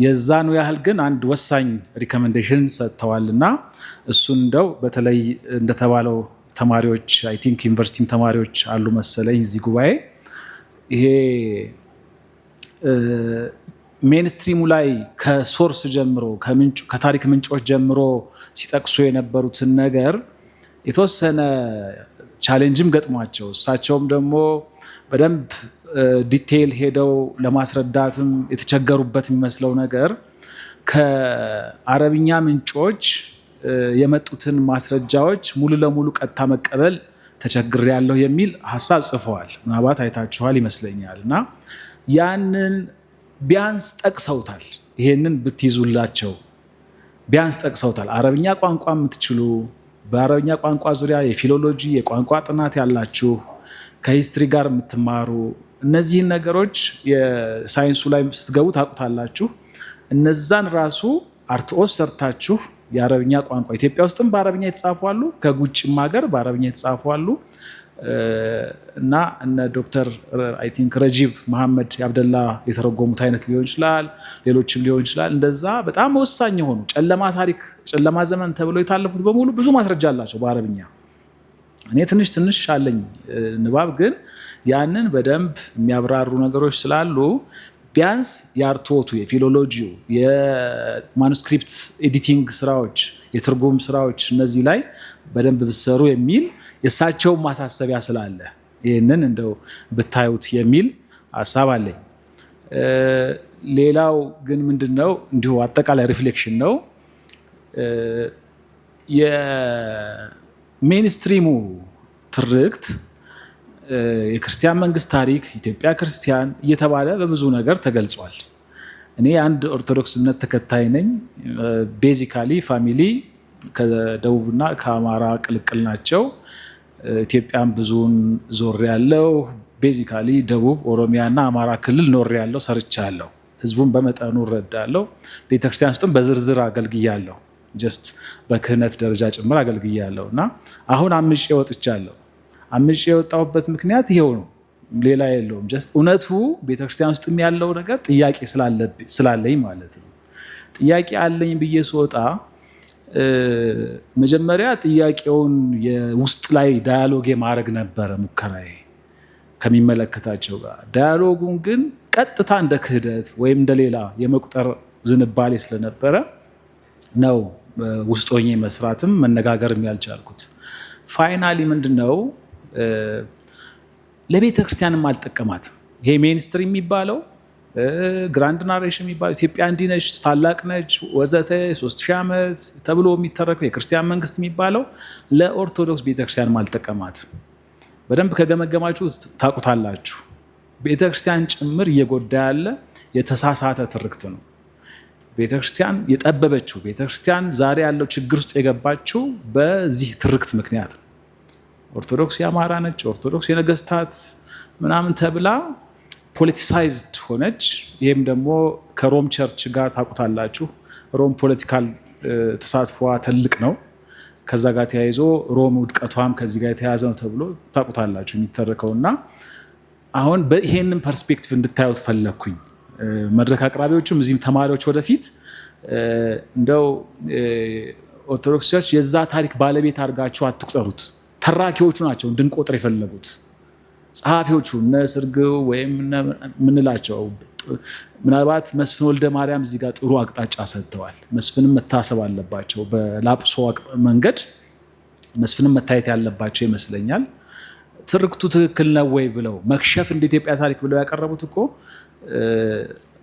የዛኑ ያህል ግን አንድ ወሳኝ ሪኮሜንዴሽን ሰጥተዋል እና እሱን እንደው በተለይ እንደተባለው ተማሪዎች አይ ቲንክ ዩኒቨርሲቲም ተማሪዎች አሉ መሰለኝ እዚህ ጉባኤ ይሄ ሜንስትሪሙ ላይ ከሶርስ ጀምሮ ከታሪክ ምንጮች ጀምሮ ሲጠቅሱ የነበሩትን ነገር የተወሰነ ቻሌንጅም ገጥሟቸው እሳቸውም ደግሞ በደንብ ዲቴይል ሄደው ለማስረዳትም የተቸገሩበት የሚመስለው ነገር ከአረብኛ ምንጮች የመጡትን ማስረጃዎች ሙሉ ለሙሉ ቀጥታ መቀበል ተቸግሬያለሁ የሚል ሀሳብ ጽፈዋል። ምናልባት አይታችኋል ይመስለኛል። እና ያንን ቢያንስ ጠቅሰውታል። ይሄንን ብትይዙላቸው ቢያንስ ጠቅሰውታል። አረብኛ ቋንቋ የምትችሉ በአረብኛ ቋንቋ ዙሪያ የፊሎሎጂ የቋንቋ ጥናት ያላችሁ ከሂስትሪ ጋር የምትማሩ እነዚህን ነገሮች የሳይንሱ ላይ ስትገቡ ታውቁታላችሁ። እነዛን ራሱ አርትኦስ ሰርታችሁ የአረብኛ ቋንቋ ኢትዮጵያ ውስጥም በአረብኛ የተጻፉ አሉ፣ ከውጭም ሀገር በአረብኛ የተጻፉ አሉ እና እነ ዶክተር አይ ቲንክ ረጂብ መሐመድ አብደላ የተረጎሙት አይነት ሊሆን ይችላል፣ ሌሎችም ሊሆን ይችላል። እንደዛ በጣም ወሳኝ የሆኑ ጨለማ ታሪክ፣ ጨለማ ዘመን ተብሎ የታለፉት በሙሉ ብዙ ማስረጃ አላቸው በአረብኛ። እኔ ትንሽ አለኝ ንባብ፣ ግን ያንን በደንብ የሚያብራሩ ነገሮች ስላሉ ቢያንስ የአርትዖቱ፣ የፊሎሎጂው፣ የማኑስክሪፕት ኤዲቲንግ ስራዎች፣ የትርጉም ስራዎች እነዚህ ላይ በደንብ ብትሰሩ የሚል የእሳቸውን ማሳሰቢያ ስላለ ይህንን እንደው ብታዩት የሚል ሀሳብ አለኝ። ሌላው ግን ምንድነው እንዲሁ አጠቃላይ ሪፍሌክሽን ነው። የሜንስትሪሙ ትርክት የክርስቲያን መንግስት ታሪክ፣ ኢትዮጵያ ክርስቲያን እየተባለ በብዙ ነገር ተገልጿል። እኔ አንድ ኦርቶዶክስ እምነት ተከታይ ነኝ። ቤዚካሊ ፋሚሊ ከደቡብና ከአማራ ቅልቅል ናቸው። ኢትዮጵያን ብዙውን ዞር ያለው ቤዚካሊ ደቡብ ኦሮሚያና አማራ ክልል ኖር ያለው ሰርቻለሁ። ህዝቡን በመጠኑ እረዳለሁ። ቤተክርስቲያን ውስጥም በዝርዝር አገልግያለሁ። ጀስት በክህነት ደረጃ ጭምር አገልግያለሁ እና አሁን አምጬ ወጥቻለሁ። አምጬ የወጣሁበት ምክንያት ይሄው ነው፣ ሌላ የለውም። ጀስት እውነቱ ቤተክርስቲያን ውስጥ ያለው ነገር ጥያቄ ስላለኝ ማለት ነው። ጥያቄ አለኝ ብዬ ስወጣ መጀመሪያ ጥያቄውን የውስጥ ላይ ዳያሎግ የማድረግ ነበረ ሙከራዬ ከሚመለከታቸው ጋር። ዳያሎጉን ግን ቀጥታ እንደ ክህደት ወይም እንደሌላ የመቁጠር ዝንባሌ ስለነበረ ነው ውስጥ ሆኜ መስራትም መነጋገርም ያልቻልኩት። ፋይናሊ ምንድነው ለቤተ ክርስቲያንም አልጠቀማትም። ይሄ ሜንስትሪም የሚባለው ግራንድ ናሬሽን የሚባለው ኢትዮጵያ እንዲህ ነች፣ ታላቅ ነች፣ ወዘተ 3000 ዓመት ተብሎ የሚተረከው የክርስቲያን መንግስት የሚባለው ለኦርቶዶክስ ቤተክርስቲያንም አልጠቀማትም። በደንብ ከገመገማችሁ ታውቁታላችሁ። ቤተክርስቲያን ጭምር እየጎዳ ያለ የተሳሳተ ትርክት ነው። ቤተክርስቲያን የጠበበችው፣ ቤተክርስቲያን ዛሬ ያለው ችግር ውስጥ የገባችው በዚህ ትርክት ምክንያት ነው። ኦርቶዶክስ የአማራ ነች፣ ኦርቶዶክስ የነገስታት ምናምን ተብላ ፖለቲሳይዝድ ሆነች። ይህም ደግሞ ከሮም ቸርች ጋር ታውቁታላችሁ። ሮም ፖለቲካል ተሳትፏ ትልቅ ነው። ከዛ ጋር ተያይዞ ሮም ውድቀቷም ከዚህ ጋር የተያዘ ነው ተብሎ ታውቁታላችሁ የሚተረከው እና አሁን ይሄንን ፐርስፔክቲቭ እንድታዩት ፈለግኩኝ። መድረክ አቅራቢዎችም እዚህም ተማሪዎች ወደፊት እንደው ኦርቶዶክስ ቸርች የዛ ታሪክ ባለቤት አድርጋችሁ አትቁጠሩት። ተራኪዎቹ ናቸው እንድንቆጥር የፈለጉት። ጸሐፊዎቹ እነ ስርግው ወይም ምንላቸው ምናልባት መስፍን ወልደ ማርያም እዚህ ጋር ጥሩ አቅጣጫ ሰጥተዋል። መስፍንም መታሰብ አለባቸው በላፕሶ መንገድ መስፍንም መታየት ያለባቸው ይመስለኛል። ትርክቱ ትክክል ነው ወይ ብለው መክሸፍ እንደ ኢትዮጵያ ታሪክ ብለው ያቀረቡት እኮ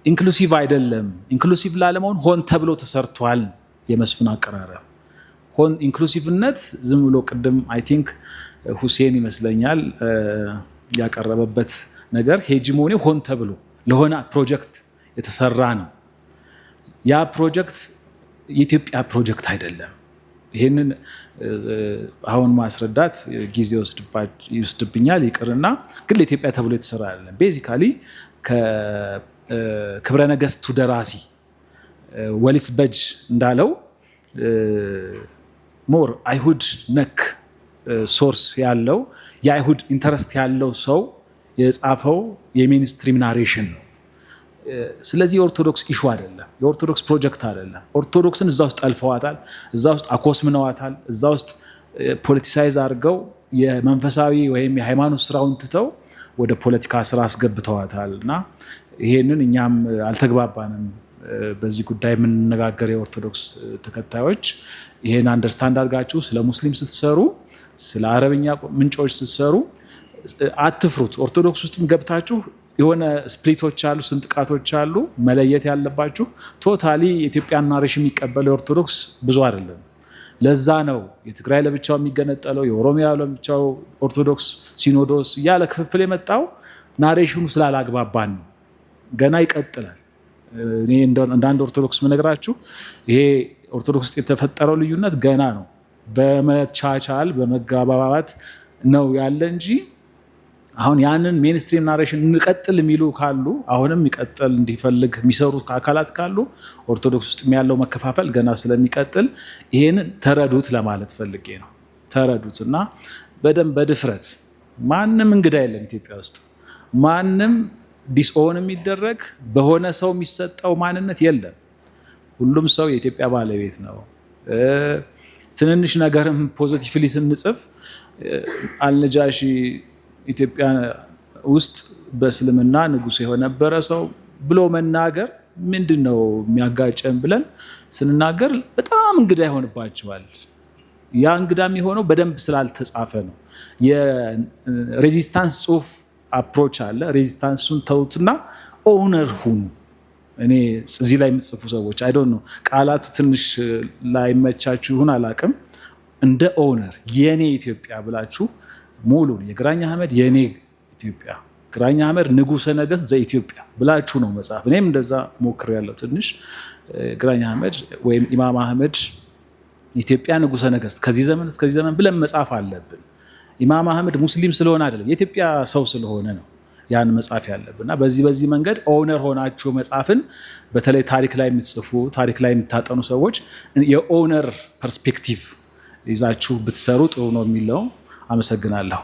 ኢንክሉሲቭ አይደለም። ኢንክሉሲቭ ላለመሆን ሆን ተብሎ ተሰርቷል። የመስፍን አቀራረብ ሆን ኢንክሉሲቭነት ዝም ብሎ ቅድም አይ ቲንክ ሁሴን ይመስለኛል ያቀረበበት ነገር ሄጂሞኒ ሆን ተብሎ ለሆነ ፕሮጀክት የተሰራ ነው። ያ ፕሮጀክት የኢትዮጵያ ፕሮጀክት አይደለም። ይህንን አሁን ማስረዳት ጊዜ ይወስድብኛል፣ ይቅርና ግን ለኢትዮጵያ ተብሎ የተሰራ አይደለም። ቤዚካሊ ከክብረ ነገስቱ ደራሲ ወሊስ በጅ እንዳለው ሞር አይሁድ ነክ ሶርስ ያለው የአይሁድ ኢንተረስት ያለው ሰው የጻፈው የሜንስትሪም ናሬሽን ነው። ስለዚህ የኦርቶዶክስ ኢሹ አይደለም፣ የኦርቶዶክስ ፕሮጀክት አይደለም። ኦርቶዶክስን እዛ ውስጥ ጠልፈዋታል፣ እዛ ውስጥ አኮስምነዋታል፣ እዛ ውስጥ ፖለቲሳይዝ አድርገው የመንፈሳዊ ወይም የሃይማኖት ስራውን ትተው ወደ ፖለቲካ ስራ አስገብተዋታል። እና ይሄንን እኛም አልተግባባንም። በዚህ ጉዳይ የምንነጋገር የኦርቶዶክስ ተከታዮች ይሄን አንደርስታንድ አድርጋችሁ ስለ ሙስሊም ስትሰሩ፣ ስለ አረብኛ ምንጮች ስትሰሩ አትፍሩት። ኦርቶዶክስ ውስጥም ገብታችሁ የሆነ ስፕሊቶች አሉ፣ ስንጥቃቶች አሉ፣ መለየት ያለባችሁ። ቶታሊ የኢትዮጵያን ናሬሽን የሚቀበለው ኦርቶዶክስ ብዙ አይደለም። ለዛ ነው የትግራይ ለብቻው የሚገነጠለው፣ የኦሮሚያ ለብቻው ኦርቶዶክስ ሲኖዶስ እያለ ክፍፍል የመጣው ናሬሽኑ ስላላግባባን ነው። ገና ይቀጥላል። እኔ እንደ አንድ ኦርቶዶክስ ምነግራችሁ ይሄ ኦርቶዶክስ ውስጥ የተፈጠረው ልዩነት ገና ነው። በመቻቻል በመጋባባት ነው ያለ እንጂ አሁን ያንን ሜንስትሪም ናሬሽን እንቀጥል የሚሉ ካሉ አሁንም ይቀጥል እንዲፈልግ የሚሰሩ አካላት ካሉ ኦርቶዶክስ ውስጥ ያለው መከፋፈል ገና ስለሚቀጥል ይሄንን ተረዱት ለማለት ፈልጌ ነው። ተረዱት እና በደንብ በድፍረት ማንም እንግዳ የለም ኢትዮጵያ ውስጥ ማንም ዲስኦን የሚደረግ በሆነ ሰው የሚሰጠው ማንነት የለም። ሁሉም ሰው የኢትዮጵያ ባለቤት ነው። ትንንሽ ነገርም ፖዚቲቭሊ ስንጽፍ አልነጃሺ ኢትዮጵያ ውስጥ በእስልምና ንጉሥ የነበረ ሰው ብሎ መናገር ምንድን ነው የሚያጋጨን ብለን ስንናገር በጣም እንግዳ ይሆንባቸዋል። ያ እንግዳ የሚሆነው በደንብ ስላልተጻፈ ነው። የሬዚስታንስ ጽሁፍ አፕሮች አለ። ሬዚስታንሱን ተውትና ኦነር ሁኑ። እኔ እዚህ ላይ የምትጽፉ ሰዎች አይ ዶንት ኖ ቃላቱ ትንሽ ላይመቻችሁ ይሁን አላቅም። እንደ ኦነር የኔ ኢትዮጵያ ብላችሁ ሙሉን የግራኝ አህመድ የኔ ኢትዮጵያ ግራኝ አህመድ ንጉሠ ነገሥት ዘኢትዮጵያ ብላችሁ ነው መጽሐፍ። እኔም እንደዛ ሞክሬያለሁ ትንሽ። ግራኝ አህመድ ወይም ኢማም አህመድ ኢትዮጵያ ንጉሠ ነገሥት ከዚህ ዘመን እስከዚህ ዘመን ብለን መጽሐፍ አለብን። ኢማም አህመድ ሙስሊም ስለሆነ አይደለም የኢትዮጵያ ሰው ስለሆነ ነው ያን መጽሐፍ ያለብንና በዚህ መንገድ ኦነር ሆናችሁ መጽሐፍን በተለይ ታሪክ ላይ የምትጽፉ ታሪክ ላይ የምታጠኑ ሰዎች የኦነር ፐርስፔክቲቭ ይዛችሁ ብትሰሩ ጥሩ ነው የሚለው። አመሰግናለሁ።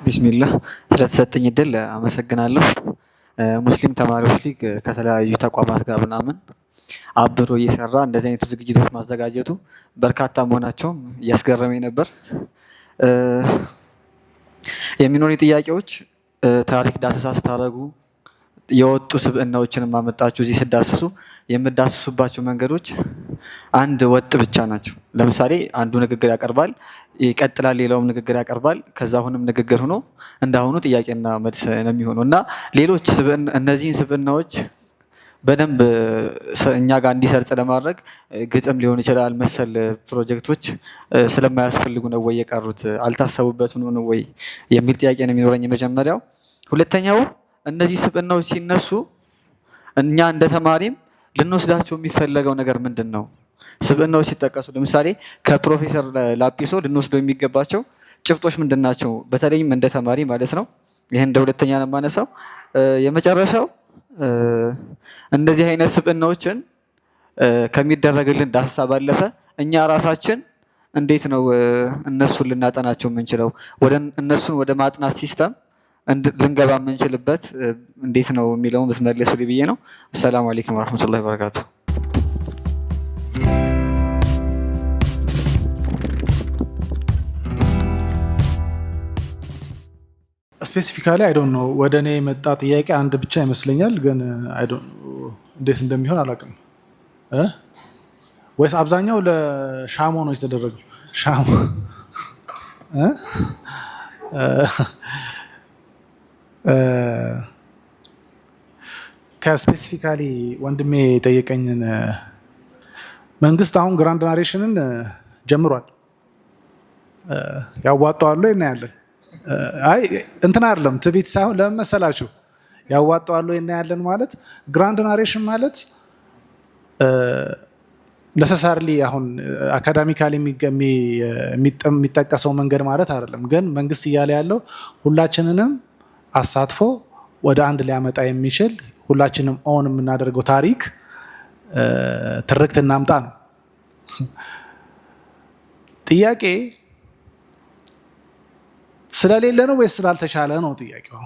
ቢስሚላህ ስለተሰጠኝ እድል አመሰግናለሁ። ሙስሊም ተማሪዎች ሊግ ከተለያዩ ተቋማት ጋር ምናምን አብሮ እየሰራ እንደዚህ አይነት ዝግጅቶች ማዘጋጀቱ በርካታ መሆናቸውም እያስገረመኝ ነበር። የሚኖሩ ጥያቄዎች ታሪክ ዳሰሳ ስታደርጉ የወጡ ስብዕናዎችን ማመጣችሁ እዚህ ስዳስሱ የምዳስሱባቸው መንገዶች አንድ ወጥ ብቻ ናቸው። ለምሳሌ አንዱ ንግግር ያቀርባል፣ ይቀጥላል፣ ሌላውም ንግግር ያቀርባል። ከዛ አሁንም ንግግር ሆኖ እንዳሁኑ ጥያቄና መልስ ነው የሚሆነው እና ሌሎች እነዚህን ስብዕናዎች በደንብ እኛ ጋር እንዲሰርጽ ለማድረግ ግጥም ሊሆን ይችላል መሰል ፕሮጀክቶች ስለማያስፈልጉ ነው ወይ የቀሩት? አልታሰቡበትም ነው ወይ የሚል ጥያቄ ነው የሚኖረኝ የመጀመሪያው። ሁለተኛው እነዚህ ስብዕናዎች ሲነሱ እኛ እንደ ተማሪም ልንወስዳቸው የሚፈለገው ነገር ምንድን ነው? ስብዕናዎች ሲጠቀሱ ለምሳሌ ከፕሮፌሰር ላጲሶ ልንወስደው የሚገባቸው ጭብጦች ምንድን ናቸው? በተለይም እንደ ተማሪ ማለት ነው። ይህን እንደ ሁለተኛ ነው የማነሳው። የመጨረሻው እንደዚህ አይነት ስብዕናዎችን ከሚደረግልን ዳሰሳ ባለፈ እኛ ራሳችን እንዴት ነው እነሱን ልናጠናቸው የምንችለው? እነሱን ወደ ማጥናት ሲስተም ልንገባ የምንችልበት እንዴት ነው የሚለውን ብትመለሱልኝ ብዬ ነው። አሰላሙ አለይኩም ወረሕመቱላሂ ወበረካቱ። ስፔሲፊካሊ አይ ዶንት ኖ ወደ እኔ የመጣ ጥያቄ አንድ ብቻ ይመስለኛል፣ ግን አይ ዶንት ኖ እንዴት እንደሚሆን አላውቅም። ወይስ አብዛኛው ለሻሞ ነው የተደረገው? ሻሞ ከስፔሲፊካሊ ወንድሜ የጠየቀኝን መንግስት አሁን ግራንድ ናሬሽንን ጀምሯል። ያዋጣዋል እናያለን። አይ እንትን አይደለም ትቢት ሳይሆን ለምን መሰላችሁ? ያዋጣዋል እናያለን ማለት ግራንድ ናሬሽን ማለት ነሰሳርሊ አሁን አካዳሚካሊ የሚጠቀሰው መንገድ ማለት አይደለም። ግን መንግስት እያለ ያለው ሁላችንንም አሳትፎ ወደ አንድ ሊያመጣ የሚችል ሁላችንም ኦን የምናደርገው ታሪክ ትርክት እናምጣ ነው። ጥያቄ ስለሌለ ነው ወይስ ስላልተቻለ ነው ጥያቄው?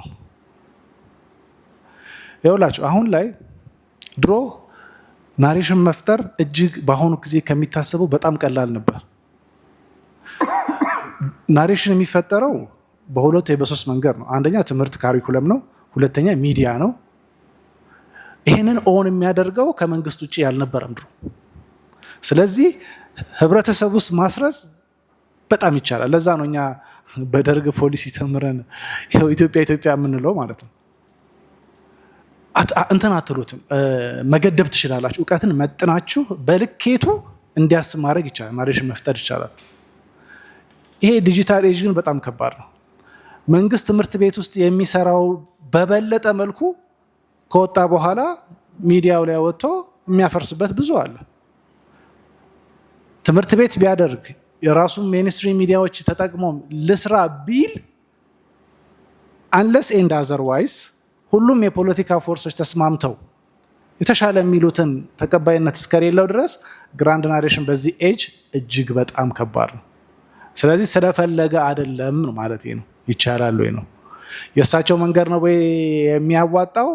ይኸውላችሁ አሁን ላይ ድሮ ናሬሽን መፍጠር እጅግ በአሁኑ ጊዜ ከሚታሰበው በጣም ቀላል ነበር። ናሬሽን የሚፈጠረው በሁለት ወይ በሶስት መንገድ ነው። አንደኛ ትምህርት ካሪኩለም ነው። ሁለተኛ ሚዲያ ነው። ይህንን ኦን የሚያደርገው ከመንግስት ውጭ ያልነበረም ድሮ። ስለዚህ ህብረተሰብ ውስጥ ማስረጽ በጣም ይቻላል። ለዛ ነው እኛ በደርግ ፖሊሲ ተምረን ይኸው ኢትዮጵያ የምንለው ማለት ነው። እንትን አትሉትም፣ መገደብ ትችላላችሁ። እውቀትን መጥናችሁ በልኬቱ እንዲያስብ ማድረግ ይቻላል። ናሬሽን መፍጠር ይቻላል። ይሄ ዲጂታል ኤጅ ግን በጣም ከባድ ነው። መንግስት ትምህርት ቤት ውስጥ የሚሰራው በበለጠ መልኩ ከወጣ በኋላ ሚዲያው ላይ ወጥቶ የሚያፈርስበት ብዙ አለ። ትምህርት ቤት ቢያደርግ የራሱን ሜንስትሪም ሚዲያዎች ተጠቅሞ ልስራ ቢል አንለስ ኤንድ አዘርዋይስ ሁሉም የፖለቲካ ፎርሶች ተስማምተው የተሻለ የሚሉትን ተቀባይነት እስከሌለው ድረስ ግራንድ ናሬሽን በዚህ ኤጅ እጅግ በጣም ከባድ ነው። ስለዚህ ስለፈለገ አይደለም ማለት ነው። ይቻላል ወይ ነው የእሳቸው መንገድ ነው ወይ የሚያዋጣው?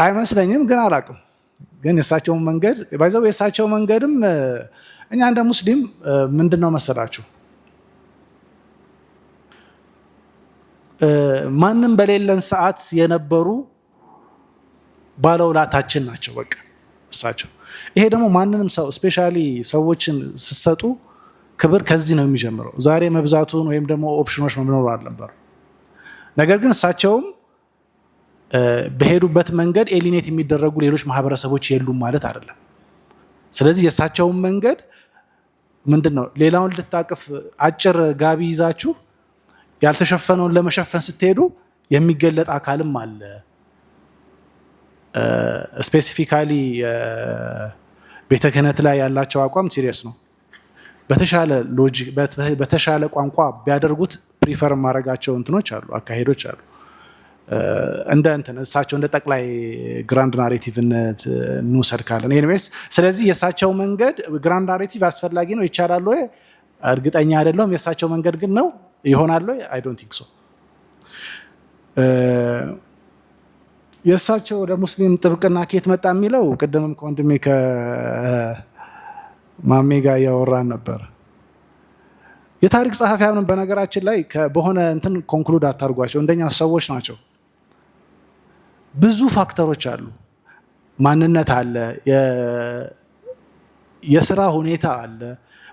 አይመስለኝም፣ ግን አላውቅም። ግን የእሳቸው መንገድ ባይዘው የእሳቸው መንገድም እኛ እንደ ሙስሊም ምንድን ነው መሰላችሁ ማንም በሌለን ሰዓት የነበሩ ባለውላታችን ናቸው። በቃ እሳቸው ይሄ ደግሞ ማንንም ሰው ስፔሻሊ ሰዎችን ስትሰጡ ክብር ከዚህ ነው የሚጀምረው። ዛሬ መብዛቱን ወይም ደግሞ ኦፕሽኖች መኖር አልነበሩ። ነገር ግን እሳቸውም በሄዱበት መንገድ ኤሊኔት የሚደረጉ ሌሎች ማህበረሰቦች የሉም ማለት አይደለም። ስለዚህ የእሳቸውን መንገድ ምንድን ነው ሌላውን ልታቅፍ አጭር ጋቢ ይዛችሁ ያልተሸፈነውን ለመሸፈን ስትሄዱ የሚገለጥ አካልም አለ። ስፔሲፊካሊ ቤተ ክህነት ላይ ያላቸው አቋም ሲሪየስ ነው። በተሻለ ሎጂክ በተሻለ ቋንቋ ቢያደርጉት ፕሪፈር ማድረጋቸው እንትኖች አሉ፣ አካሄዶች አሉ። እንደ እንትን እሳቸው እንደ ጠቅላይ ግራንድ ናሬቲቭነት እንውሰድ ካለን ኤኒዌይስ፣ ስለዚህ የእሳቸው መንገድ ግራንድ ናሬቲቭ አስፈላጊ ነው፣ ይቻላል ወይ እርግጠኛ አይደለሁም። የእሳቸው መንገድ ግን ነው ይሆናል ወይ? አይ ዶንት ቲንክ ሶ። የእሳቸው ወደ ሙስሊም ጥብቅና ከየት መጣ የሚለው ቅድምም ከወንድሜ ከማሜ ጋር እያወራን ነበር። የታሪክ ጸሐፊያንም በነገራችን ላይ በሆነ እንትን ኮንክሉድ አታርጓቸው፣ እንደኛ ሰዎች ናቸው። ብዙ ፋክተሮች አሉ። ማንነት አለ፣ የስራ ሁኔታ አለ።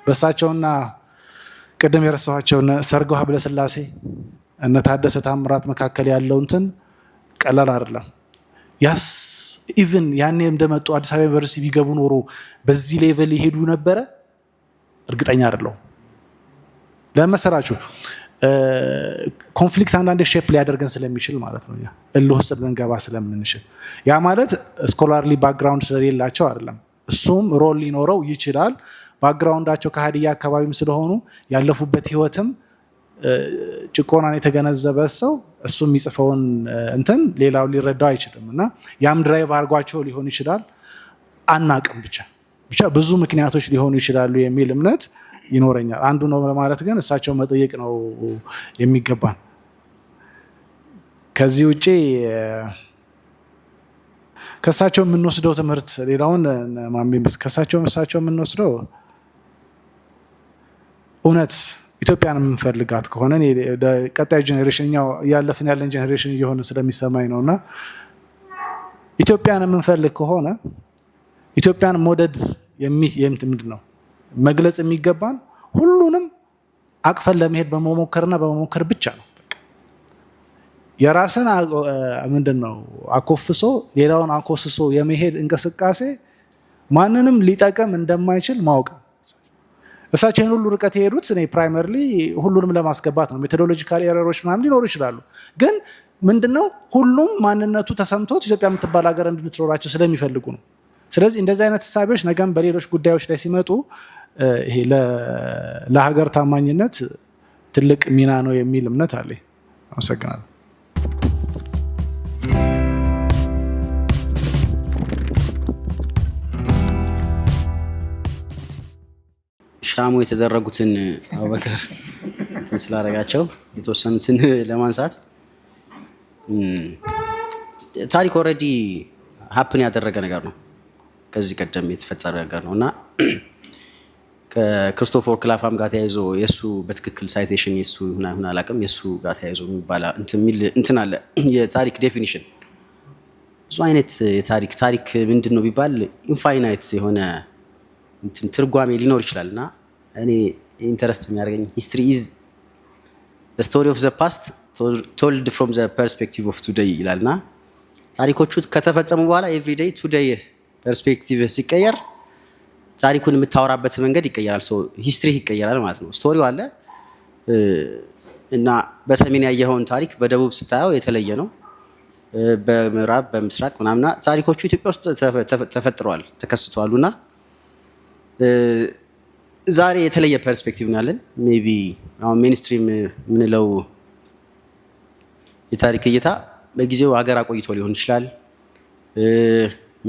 በእሳቸውና ቅድም የረሳኋቸው ሰርገው ሀብለስላሴ እነ ታደሰ ታምራት መካከል ያለው እንትን ቀላል አይደለም። ያስ ኢቭን ያኔ እንደመጡ አዲስ አበባ ዩኒቨርሲቲ ቢገቡ ኖሮ በዚህ ሌቨል ይሄዱ ነበረ? እርግጠኛ አይደለሁም። ለመሰራችሁ ኮንፍሊክት አንዳንዴ ሼፕ ሊያደርገን ስለሚችል ማለት ነው። እልህ ውስጥ ልንገባ ስለምንችል ያ ማለት ስኮላርሊ ባክግራውንድ ስለሌላቸው አይደለም። እሱም ሮል ሊኖረው ይችላል። ባክግራውንዳቸው ከሀዲያ አካባቢም ስለሆኑ ያለፉበት ህይወትም ጭቆናን የተገነዘበ ሰው እሱ የሚጽፈውን እንትን ሌላው ሊረዳው አይችልም እና ያም ድራይቭ አድርጓቸው ሊሆን ይችላል። አናቅም። ብቻ ብዙ ምክንያቶች ሊሆኑ ይችላሉ የሚል እምነት ይኖረኛል። አንዱ ነው ለማለት ግን እሳቸው መጠየቅ ነው የሚገባን። ከዚህ ውጪ ከእሳቸው የምንወስደው ትምህርት ሌላውን ከእሳቸው የምንወስደው እውነት ኢትዮጵያን የምንፈልጋት ከሆነ ቀጣዩ ጄኔሬሽን እኛው ያለፍን ያለን ጄኔሬሽን እየሆነ ስለሚሰማኝ ነውና ኢትዮጵያን የምንፈልግ ከሆነ ኢትዮጵያን መውደድ ምንድነው መግለጽ የሚገባን ሁሉንም አቅፈን ለመሄድ በመሞከርና በመሞከር ብቻ ነው። የራስን ምንድነው አኮፍሶ ሌላውን አኮስሶ የመሄድ እንቅስቃሴ ማንንም ሊጠቅም እንደማይችል ማወቅ። እሳቸው ይህን ሁሉ ርቀት የሄዱት እኔ ፕራይመርሊ ሁሉንም ለማስገባት ነው። ሜቶዶሎጂካል ኤረሮች ምናምን ሊኖሩ ይችላሉ። ግን ምንድነው ሁሉም ማንነቱ ተሰምቶት ኢትዮጵያ የምትባል ሀገር እንድትኖራቸው ስለሚፈልጉ ነው። ስለዚህ እንደዚህ አይነት ሀሳቦች ነገም በሌሎች ጉዳዮች ላይ ሲመጡ ይሄ ለሀገር ታማኝነት ትልቅ ሚና ነው የሚል እምነት አለኝ። አመሰግናለሁ። ሻሙ የተደረጉትን አቡበከር ስላደረጋቸው የተወሰኑትን ለማንሳት ታሪክ ኦልሬዲ ሀፕን ያደረገ ነገር ነው። ከዚህ ቀደም የተፈጸመ ነገር ነው እና ከክሪስቶፈር ክላፋም ጋር ተያይዞ የሱ በትክክል ሳይቴሽን የሱ ይሁን አላውቅም የሱ ጋር ተያይዞ የሚባል እንትን አለ የታሪክ ዴፊኒሽን። ብዙ አይነት ታሪክ ምንድን ነው ቢባል ኢንፋይናይት የሆነ ትርጓሜ ሊኖር ይችላል እና እኔ ኢንተረስት የሚያደርገኝ ሂስትሪ ኢዝ ዘ ስቶሪ ኦፍ ዘ ፓስት ቶልድ ፍሮም ዘ ፐርስፔክቲቭ ኦፍ ቱዴይ ይላልና ታሪኮቹ ከተፈጸሙ በኋላ ኤቭሪ ዴይ ቱዴይ ፐርስፔክቲቭ ሲቀየር ታሪኩን የምታወራበት መንገድ ይቀየራል። ሂስትሪ ይቀየራል ማለት ነው። ስቶሪው አለ እና በሰሜን ያየኸውን ታሪክ በደቡብ ስታየው የተለየ ነው። በምዕራብ በምስራቅ ምናምና ታሪኮቹ ኢትዮጵያ ውስጥ ተፈጥረዋል ተከስተዋል እና ዛሬ የተለየ ፐርስፔክቲቭ ነው ያለን። ሜይ ቢ አሁን ሜንስትሪም የምንለው የታሪክ እይታ በጊዜው ሀገር አቆይቶ ሊሆን ይችላል።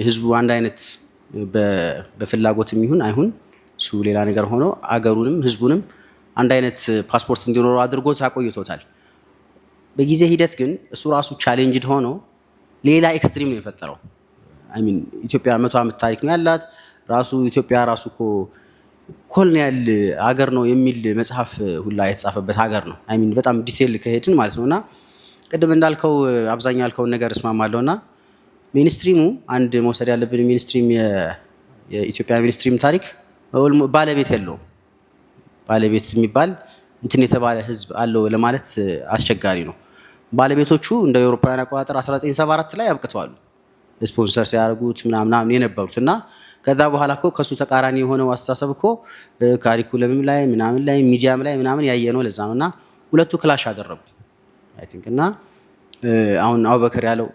ህዝቡ አንድ አይነት በፍላጎትም ይሁን አይሁን እሱ ሌላ ነገር ሆኖ አገሩንም ህዝቡንም አንድ አይነት ፓስፖርት እንዲኖረው አድርጎት አቆይቶታል። በጊዜ ሂደት ግን እሱ ራሱ ቻሌንጅድ ሆኖ ሌላ ኤክስትሪም ነው የፈጠረው። አይ ሚን ኢትዮጵያ 100 ዓመት ታሪክ ነው ያላት። ራሱ ኢትዮጵያ ራሱ ኮሎኒያል ሀገር ነው የሚል መጽሐፍ ሁላ የተጻፈበት ሀገር ነው። አይ ሚን በጣም ዲቴይል ከሄድን ማለት ነውና ቅድም እንዳልከው አብዛኛው ያልከውን ነገር እስማማለሁና ሚኒስትሪሙ አንድ መውሰድ ያለብን ሚኒስትሪም የኢትዮጵያ ሚኒስትሪም ታሪክ ባለቤት የለውም። ባለቤት የሚባል እንትን የተባለ ህዝብ አለው ለማለት አስቸጋሪ ነው። ባለቤቶቹ እንደ አውሮፓውያን አቆጣጠር 1974 ላይ አብቅተዋል ስፖንሰር ሲያደርጉት ምናምን የነበሩት እና ከዛ በኋላ ከሱ ተቃራኒ የሆነው አስተሳሰብ ካሪኩለምም ላይ ምናምን ላይ ሚዲያም ላይ ምናምን ያየነው ለዛ ነውና ሁለቱ ክላሽ አደረጉ አይ ቲንክ እና አሁን አቡበከር ያለው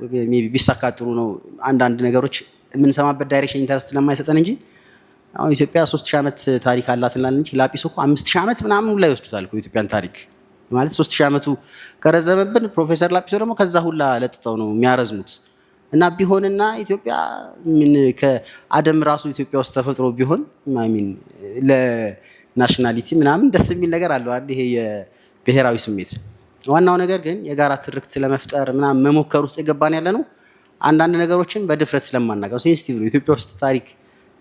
ቢሳካ ጥሩ ነው። አንዳንድ ነገሮች የምንሰማበት ዳይሬክሽን ኢንተረስት ስለማይሰጠን እንጂ አሁን ኢትዮጵያ 3000 ዓመት ታሪክ አላት እንላለን እንጂ ላጲሶ 5000 ዓመት ምናምን ላይ ወስዱታል ኢትዮጵያን ታሪክ ማለት 3000 ዓመቱ ከረዘመብን ፕሮፌሰር ላጲሶ ደግሞ ከዛ ሁላ ለጥጠው ነው የሚያረዝሙት እና ቢሆንና ኢትዮጵያ ምን ከአደም ራሱ ኢትዮጵያ ውስጥ ተፈጥሮ ቢሆን አይ ሚን ለናሽናሊቲ ምናምን ደስ የሚል ነገር አለው አይደል? ይሄ የብሔራዊ ስሜት። ዋናው ነገር ግን የጋራ ትርክት ለመፍጠር ምናምን መሞከር ውስጥ የገባን ያለ ነው። አንዳንድ ነገሮችን በድፍረት ስለማናገር ሴንሲቲቭ ነው። ኢትዮጵያ ውስጥ ታሪክ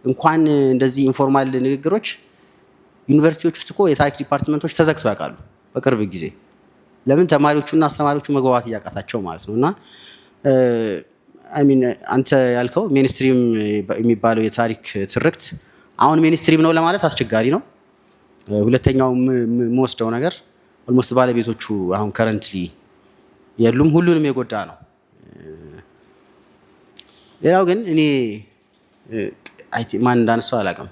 እንኳን እንደዚህ ኢንፎርማል ንግግሮች ዩኒቨርሲቲዎች ውስጥ የታሪክ ዲፓርትመንቶች ተዘግተው ያውቃሉ በቅርብ ጊዜ። ለምን? ተማሪዎቹና አስተማሪዎቹ መግባባት እያቃታቸው ማለት ነውና አይ ሚን አንተ ያልከው ሜንስትሪም የሚባለው የታሪክ ትርክት አሁን ሜንስትሪም ነው ለማለት አስቸጋሪ ነው። ሁለተኛው የምወስደው ነገር ኦልሞስት ባለቤቶቹ አሁን ከረንትሊ የሉም፣ ሁሉንም የጎዳ ነው። ሌላው ግን እኔ ማን እንዳነሳው አላውቅም፣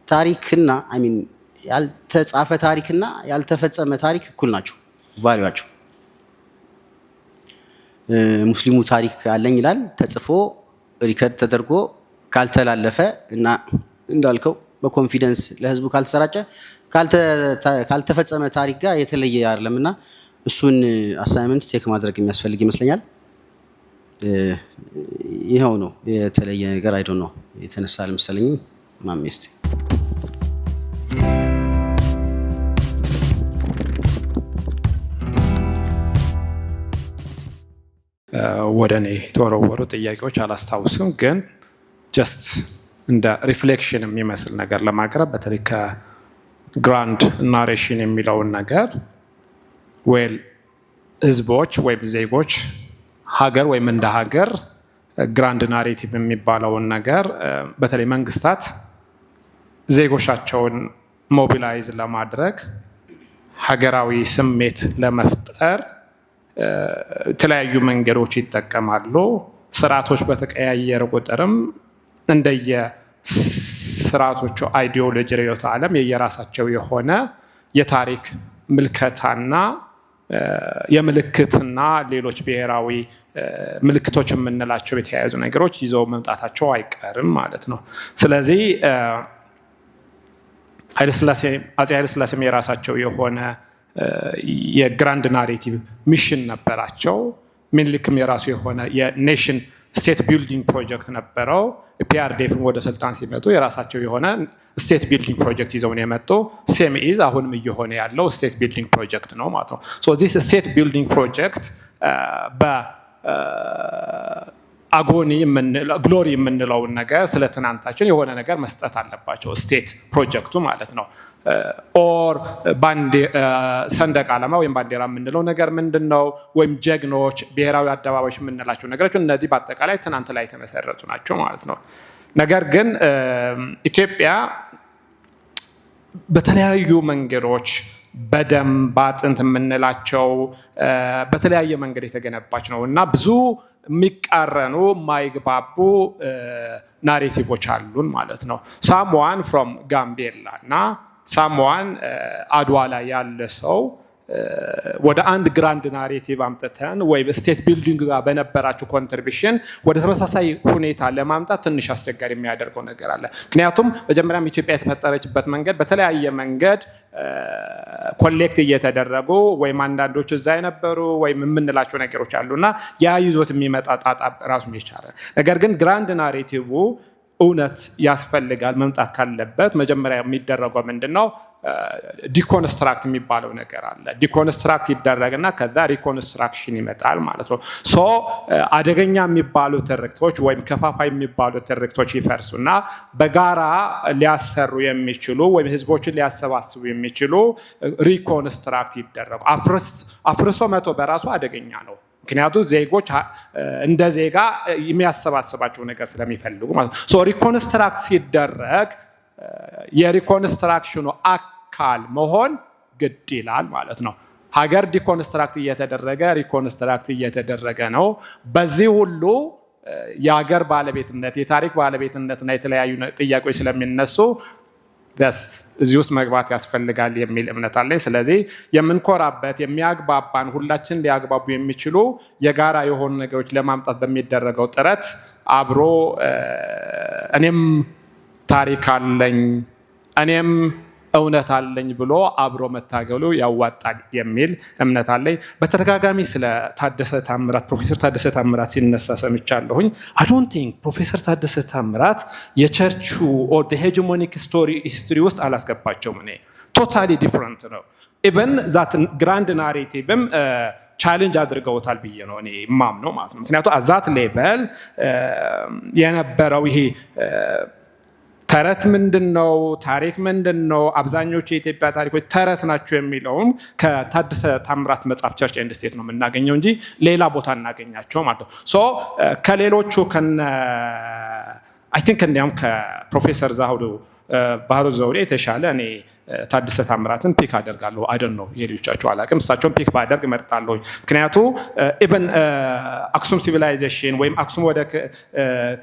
ታሪክና አይ ሚን ያልተጻፈ ታሪክና ያልተፈጸመ ታሪክ እኩል ናቸው ቫልዩዋቸው። ሙስሊሙ ታሪክ አለኝ ይላል፣ ተጽፎ ሪከርድ ተደርጎ ካልተላለፈ እና እንዳልከው በኮንፊደንስ ለህዝቡ ካልተሰራጨ ካልተፈጸመ ታሪክ ጋር የተለየ አይደለምና እሱን አሳይመንት ቴክ ማድረግ የሚያስፈልግ ይመስለኛል። ይሄው ነው የተለየ ነገር አይዶ ነው የተነሳ ለምሳሌኝ ማሜስቲ ወደ እኔ የተወረወሩ ጥያቄዎች አላስታውስም፣ ግን ጀስት እንደ ሪፍሌክሽን የሚመስል ነገር ለማቅረብ በተለይ ግራንድ ናሬሽን የሚለውን ነገር ዌል ህዝቦች ወይም ዜጎች ሀገር ወይም እንደ ሀገር ግራንድ ናሬቲቭ የሚባለውን ነገር በተለይ መንግስታት ዜጎቻቸውን ሞቢላይዝ ለማድረግ ሀገራዊ ስሜት ለመፍጠር የተለያዩ መንገዶች ይጠቀማሉ። ስርዓቶች በተቀያየረ ቁጥርም እንደየ ስርዓቶቹ አይዲዮሎጂ ርዕዮተ ዓለም የየራሳቸው የሆነ የታሪክ ምልከታና የምልክትና ሌሎች ብሔራዊ ምልክቶች የምንላቸው የተያያዙ ነገሮች ይዘው መምጣታቸው አይቀርም ማለት ነው። ስለዚህ አፄ ኃይለሥላሴም የራሳቸው የሆነ የግራንድ ናሬቲቭ ሚሽን ነበራቸው። ምኒልክም የራሱ የሆነ የኔሽን ስቴት ቢልዲንግ ፕሮጀክት ነበረው። ፒአርዲኤፍም ወደ ስልጣን ሲመጡ የራሳቸው የሆነ ስቴት ቢልዲንግ ፕሮጀክት ይዘው ነው የመጡ። ሴምኢዝ አሁንም እየሆነ ያለው ስቴት ቢልዲንግ ፕሮጀክት ነው ማለት ነው። ሶ ዚስ ስቴት ቢልዲንግ ፕሮጀክት አጎኒ ግሎሪ የምንለውን ነገር ስለ ትናንታችን የሆነ ነገር መስጠት አለባቸው ስቴት ፕሮጀክቱ ማለት ነው። ኦር ሰንደቅ ዓላማ ወይም ባንዲራ የምንለው ነገር ምንድን ነው? ወይም ጀግኖች ብሔራዊ አደባባዮች የምንላቸው ነገሮች እነዚህ በአጠቃላይ ትናንት ላይ የተመሰረቱ ናቸው ማለት ነው። ነገር ግን ኢትዮጵያ በተለያዩ መንገዶች በደም በአጥንት የምንላቸው በተለያየ መንገድ የተገነባች ነው እና ብዙ የሚቃረኑ የማይግባቡ ናሬቲቮች አሉን ማለት ነው። ሳምዋን ፍሮም ጋምቤላ እና ሳምዋን አድዋ ላይ ያለ ሰው ወደ አንድ ግራንድ ናሬቲቭ አምጥተን ወይም ስቴት ቢልዲንግ ጋር በነበራቸው ኮንትሪቢሽን ወደ ተመሳሳይ ሁኔታ ለማምጣት ትንሽ አስቸጋሪ የሚያደርገው ነገር አለ። ምክንያቱም መጀመሪያም ኢትዮጵያ የተፈጠረችበት መንገድ በተለያየ መንገድ ኮሌክት እየተደረጉ ወይም አንዳንዶች እዛ የነበሩ ወይም የምንላቸው ነገሮች አሉና ያ ይዞት የሚመጣ ጣጣ ራሱን ይቻላል። ነገር ግን ግራንድ ናሬቲቭ እውነት ያስፈልጋል መምጣት ካለበት መጀመሪያ የሚደረገው ምንድነው? ዲኮንስትራክት የሚባለው ነገር አለ። ዲኮንስትራክት ይደረግና ከዛ ሪኮንስትራክሽን ይመጣል ማለት ነው። ሶ አደገኛ የሚባሉ ትርክቶች ወይም ከፋፋይ የሚባሉ ትርክቶች ይፈርሱና በጋራ ሊያሰሩ የሚችሉ ወይም ህዝቦችን ሊያሰባስቡ የሚችሉ ሪኮንስትራክት ይደረጉ። አፍርሶ መቶ በራሱ አደገኛ ነው። ምክንያቱም ዜጎች እንደ ዜጋ የሚያሰባስባቸው ነገር ስለሚፈልጉ ማለት ነው። ሶ ሪኮንስትራክት ሲደረግ የሪኮንስትራክሽኑ አካል መሆን ግድ ይላል ማለት ነው። ሀገር ዲኮንስትራክት እየተደረገ ሪኮንስትራክት እየተደረገ ነው። በዚህ ሁሉ የሀገር ባለቤትነት የታሪክ ባለቤትነትና የተለያዩ ጥያቄዎች ስለሚነሱ እዚህ ውስጥ መግባት ያስፈልጋል የሚል እምነት አለኝ። ስለዚህ የምንኮራበት የሚያግባባን ሁላችን ሊያግባቡ የሚችሉ የጋራ የሆኑ ነገሮች ለማምጣት በሚደረገው ጥረት አብሮ እኔም ታሪክ አለኝ እኔም እውነት አለኝ ብሎ አብሮ መታገሉ ያዋጣል የሚል እምነት አለኝ። በተደጋጋሚ ስለ ታደሰ ታምራት ፕሮፌሰር ታደሰ ታምራት ሲነሳ ሰምቻለሁኝ። አይ ዶንት ቲንክ ፕሮፌሰር ታደሰ ታምራት የቸርቹ ኦር ዘ ሄጂሞኒክ ሂስትሪ ውስጥ አላስገባቸውም። እኔ ቶታሊ ዲፍረንት ነው። ኢቨን ዛት ግራንድ ናሬቲቭም ቻሌንጅ አድርገውታል ብዬ ነው እኔ የማምነው ማለት ነው። ምክንያቱም አዛት ሌቨል የነበረው ይሄ ተረት ምንድነው? ታሪክ ምንድነው? አብዛኞቹ የኢትዮጵያ ታሪኮች ተረት ናቸው የሚለውም ከታደሰ ታምራት መጽሐፍ ቸርች ኤንድ ስቴት ነው የምናገኘው እንጂ ሌላ ቦታ እናገኛቸው ማለት ነው። ሶ ከሌሎቹ አይ ቲንክ እንዲያውም ከፕሮፌሰር ባህሩ ዘውዴ የተሻለ እኔ ታደሰ ታምራትን ፒክ አደርጋለሁ። አይደን ነው የሌሎቻቸው አላውቅም። እሳቸውን ፒክ ባደርግ እመርጣለሁ። ምክንያቱ ኢቨን አክሱም ሲቪላይዜሽን ወይም አክሱም ወደ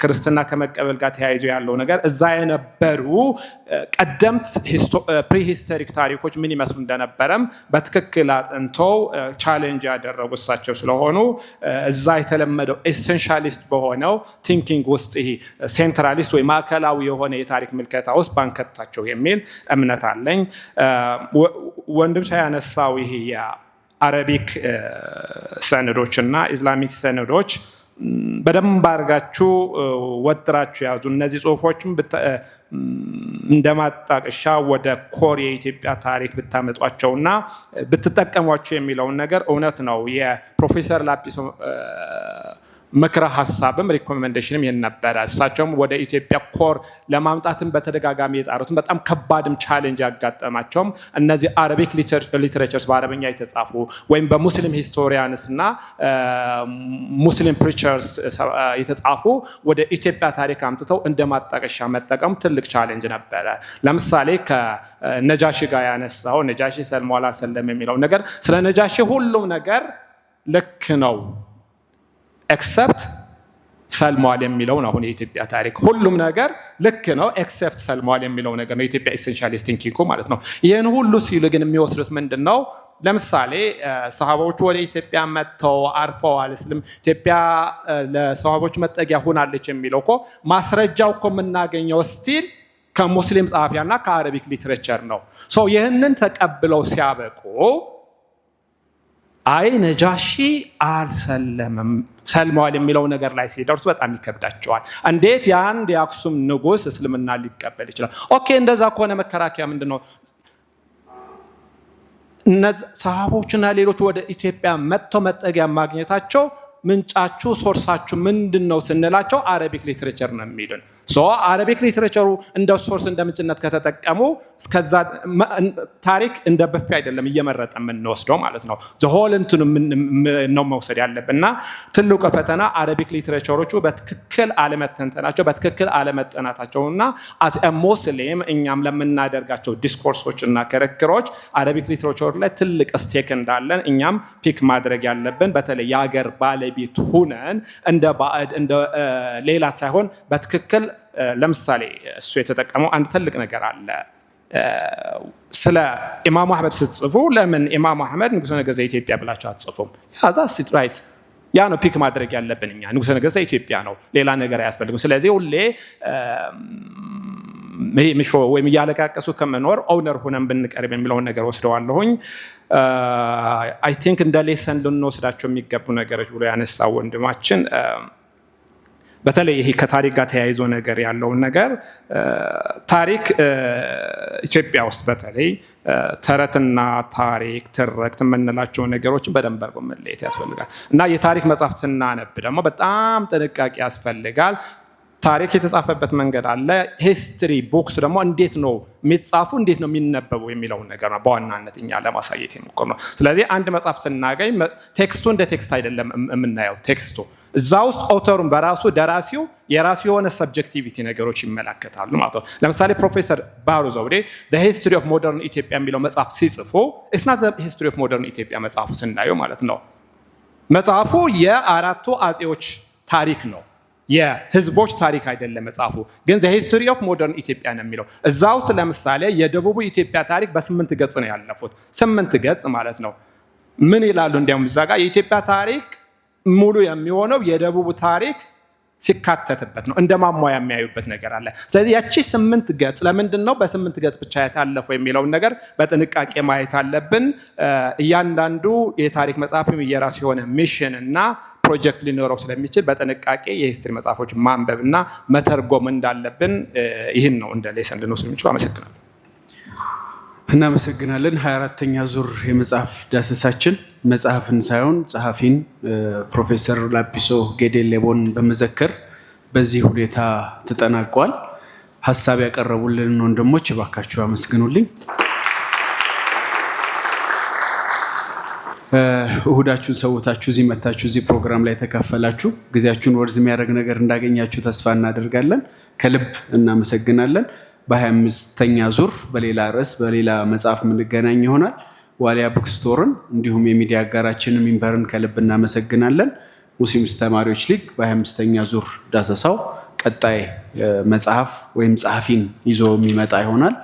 ክርስትና ከመቀበል ጋር ተያይዞ ያለው ነገር እዛ የነበሩ ቀደምት ፕሪሂስቶሪክ ታሪኮች ምን ይመስሉ እንደነበረም በትክክል አጥንተው ቻሌንጅ ያደረጉ እሳቸው ስለሆኑ እዛ የተለመደው ኤሴንሻሊስት በሆነው ቲንኪንግ ውስጥ ይሄ ሴንትራሊስት ወይ ማዕከላዊ የሆነ የታሪክ ምልከታ ውስጥ ባንከታቸው የሚል እምነት አለ። ወንድም ሳያነሳው ይሄ የአረቢክ ሰነዶች እና ኢስላሚክ ሰነዶች በደንብ አድርጋችሁ ወጥራችሁ ያዙ። እነዚህ ጽሁፎችም እንደማጣቀሻ ወደ ኮር የኢትዮጵያ ታሪክ ብታመጧቸውና ብትጠቀሟቸው የሚለውን ነገር እውነት ነው። የፕሮፌሰር ላጲሶ ምክረ ሀሳብም ሪኮሜንዴሽንም የነበረ እሳቸውም ወደ ኢትዮጵያ ኮር ለማምጣትም በተደጋጋሚ የጣሩትም በጣም ከባድም ቻሌንጅ ያጋጠማቸውም እነዚህ አረቢክ ሊትሬቸርስ በአረብኛ የተጻፉ ወይም በሙስሊም ሂስቶሪያንስ እና ሙስሊም ፕሪቸርስ የተጻፉ ወደ ኢትዮጵያ ታሪክ አምጥተው እንደ ማጣቀሻ መጠቀም ትልቅ ቻሌንጅ ነበረ። ለምሳሌ ከነጃሺ ጋር ያነሳው ነጃሺ ሰልሟል አልሰለም የሚለው ነገር ስለ ነጃሺ ሁሉም ነገር ልክ ነው ኤክሰፕት ሰልሟል የሚለው ነው። አሁን የኢትዮጵያ ታሪክ ሁሉም ነገር ልክ ነው ኤክሰፕት ሰልሟል የሚለው ነገር ነው የኢትዮጵያ ኢሴንሻሊስት ቲንኪንግ ማለት ነው። ይህን ሁሉ ሲሉ ግን የሚወስዱት ምንድነው? ለምሳሌ ሰሃቦቹ ወደ ኢትዮጵያ መጥተው አርፈዋል፣ እስልም ኢትዮጵያ ለሰሃቦች መጠጊያ ሆናለች የሚለው እኮ ማስረጃው እኮ የምናገኘው ስቲል ከሙስሊም ጸሐፊያና ከአረቢክ ሊትሬቸር ነው። ሶ ይህንን ተቀብለው ሲያበቁ አይ ነጃሺ አልሰለምም ሰልመዋል የሚለው ነገር ላይ ሲደርሱ በጣም ይከብዳቸዋል። እንዴት የአንድ የአክሱም ንጉስ እስልምና ሊቀበል ይችላል? ኦኬ እንደዛ ከሆነ መከራከያ ምንድነው? ሰሃቦችና ሌሎች ወደ ኢትዮጵያ መጥተው መጠጊያ ማግኘታቸው ምንጫችሁ ሶርሳችሁ ምንድነው ስንላቸው አረቢክ ሊትሬቸር ነው የሚሉን። ሶ አረቢክ ሊትሬቸሩ እንደ ሶርስ እንደ ምንጭነት ከተጠቀሙ እስከዛ ታሪክ እንደ በፊ አይደለም እየመረጠ የምንወስደው ማለት ነው። ዘሆል እንትኑ ነው መውሰድ ያለብንና ትልቁ ፈተና አረቢክ ሊትሬቸሮቹ በትክክል አለመተንተናቸው በትክክል አለመጠናታቸውና አስ አ ሙስሊም እኛም ለምናደርጋቸው ዲስኮርሶች እና ክርክሮች አረቢክ ሊትሬቸር ላይ ትልቅ ስቴክ እንዳለን እኛም ፒክ ማድረግ ያለብን በተለይ የሀገር ባለቤት ሁነን እንደ ባዕድ እንደ ሌላ ሳይሆን በትክክል ለምሳሌ እሱ የተጠቀመው አንድ ትልቅ ነገር አለ። ስለ ኢማሙ አህመድ ስትጽፉ ለምን ኢማሙ አህመድ ንጉሠ ነገሥተ ኢትዮጵያ ብላችሁ አትጽፉም? that's it right ያ ነው ፒክ ማድረግ ያለብን እኛ ንጉሠ ነገሥተ ኢትዮጵያ ነው፣ ሌላ ነገር አያስፈልግም። ስለዚህ ሁሌ ምሾ ወይም እያለቃቀሱ ከመኖር ኦውነር ሆነን ብንቀርብ የሚለውን ነገር ወስደዋለሁኝ። አይ ቲንክ እንደ ሌሰን ልንወስዳቸው የሚገቡ ነገሮች ብሎ ያነሳው ወንድማችን በተለይ ይሄ ከታሪክ ጋር ተያይዞ ነገር ያለውን ነገር ታሪክ ኢትዮጵያ ውስጥ በተለይ ተረትና ታሪክ ትርክት የምንላቸው ነገሮችን በደንብ አድርጎ መለየት ያስፈልጋል እና የታሪክ መጽሐፍ ስናነብ ደግሞ በጣም ጥንቃቄ ያስፈልጋል። ታሪክ የተጻፈበት መንገድ አለ። ሂስትሪ ቡክስ ደግሞ እንዴት ነው የሚጻፉ እንዴት ነው የሚነበቡ የሚለውን ነገር ነው በዋናነት እኛ ለማሳየት የሞከርነው። ስለዚህ አንድ መጽሐፍ ስናገኝ ቴክስቱ እንደ ቴክስት አይደለም የምናየው። ቴክስቱ እዛ ውስጥ ኦተሩን በራሱ ደራሲው የራሱ የሆነ ሰብጀክቲቪቲ ነገሮች ይመለከታሉ ማለት ነው። ለምሳሌ ፕሮፌሰር ባህሩ ዘውዴ the history of modern ኢትዮጵያ የሚለው መጽሐፍ ሲጽፉ it's not the history of modern ኢትዮጵያ መጽሐፉ ስናየው ማለት ነው። መጽሐፉ የአራቱ አጼዎች ታሪክ ነው፣ የህዝቦች ታሪክ አይደለም መጽሐፉ። ግን the history of modern ኢትዮጵያ ነው የሚለው። እዛ ውስጥ ለምሳሌ የደቡቡ ኢትዮጵያ ታሪክ በ8 ገጽ ነው ያለፉት። 8 ገጽ ማለት ነው። ምን ይላሉ? እንዲያውም እዛ ጋር የኢትዮጵያ ታሪክ ሙሉ የሚሆነው የደቡቡ ታሪክ ሲካተትበት ነው። እንደ ማሟያ የሚያዩበት ነገር አለ። ስለዚህ ያቺ 8 ገጽ ለምንድን ነው በ8 ገጽ ብቻ ያታለፈው የሚለውን ነገር በጥንቃቄ ማየት አለብን። እያንዳንዱ የታሪክ መጽሐፍም የራሱ የሆነ ሚሽን እና ፕሮጀክት ሊኖረው ስለሚችል በጥንቃቄ የሂስትሪ መጽሐፎች ማንበብና መተርጎም እንዳለብን ይህን ነው እንደ ሌሰን ልንወስድ የምንችለው። አመሰግናለሁ። እናመሰግናለን። 24ኛ ዙር የመጽሐፍ ዳሰሳችን መጽሐፍን ሳይሆን ጸሐፊን ፕሮፌሰር ላጲሶ ጌዴሌቦን በመዘከር በዚህ ሁኔታ ተጠናቋል። ሀሳብ ያቀረቡልን ወንድሞች እባካችሁ አመስግኑልኝ። እሁዳችሁን ሰውታችሁ እዚህ መታችሁ እዚህ ፕሮግራም ላይ ተካፈላችሁ ጊዜያችሁን ወርዝ የሚያደርግ ነገር እንዳገኛችሁ ተስፋ እናደርጋለን። ከልብ እናመሰግናለን። በ25ኛ ዙር በሌላ ርዕስ በሌላ መጽሐፍ የምንገናኝ ይሆናል። ዋሊያ ቡክስቶርን እንዲሁም የሚዲያ አጋራችን ሚንበርን ከልብ እናመሰግናለን። ሙስሊም ተማሪዎች ሊግ በ25ኛ ዙር ዳሰሳው ቀጣይ መጽሐፍ ወይም ጸሐፊን ይዞ የሚመጣ ይሆናል።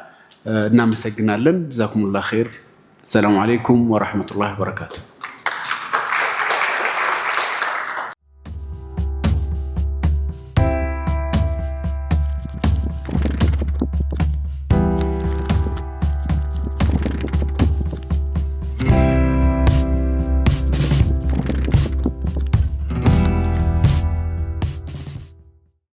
እናመሰግናለን። ጀዛኩሙላህ ኸይር። ሰላም አለይኩም ወራህመቱላሂ ወበረካቱ።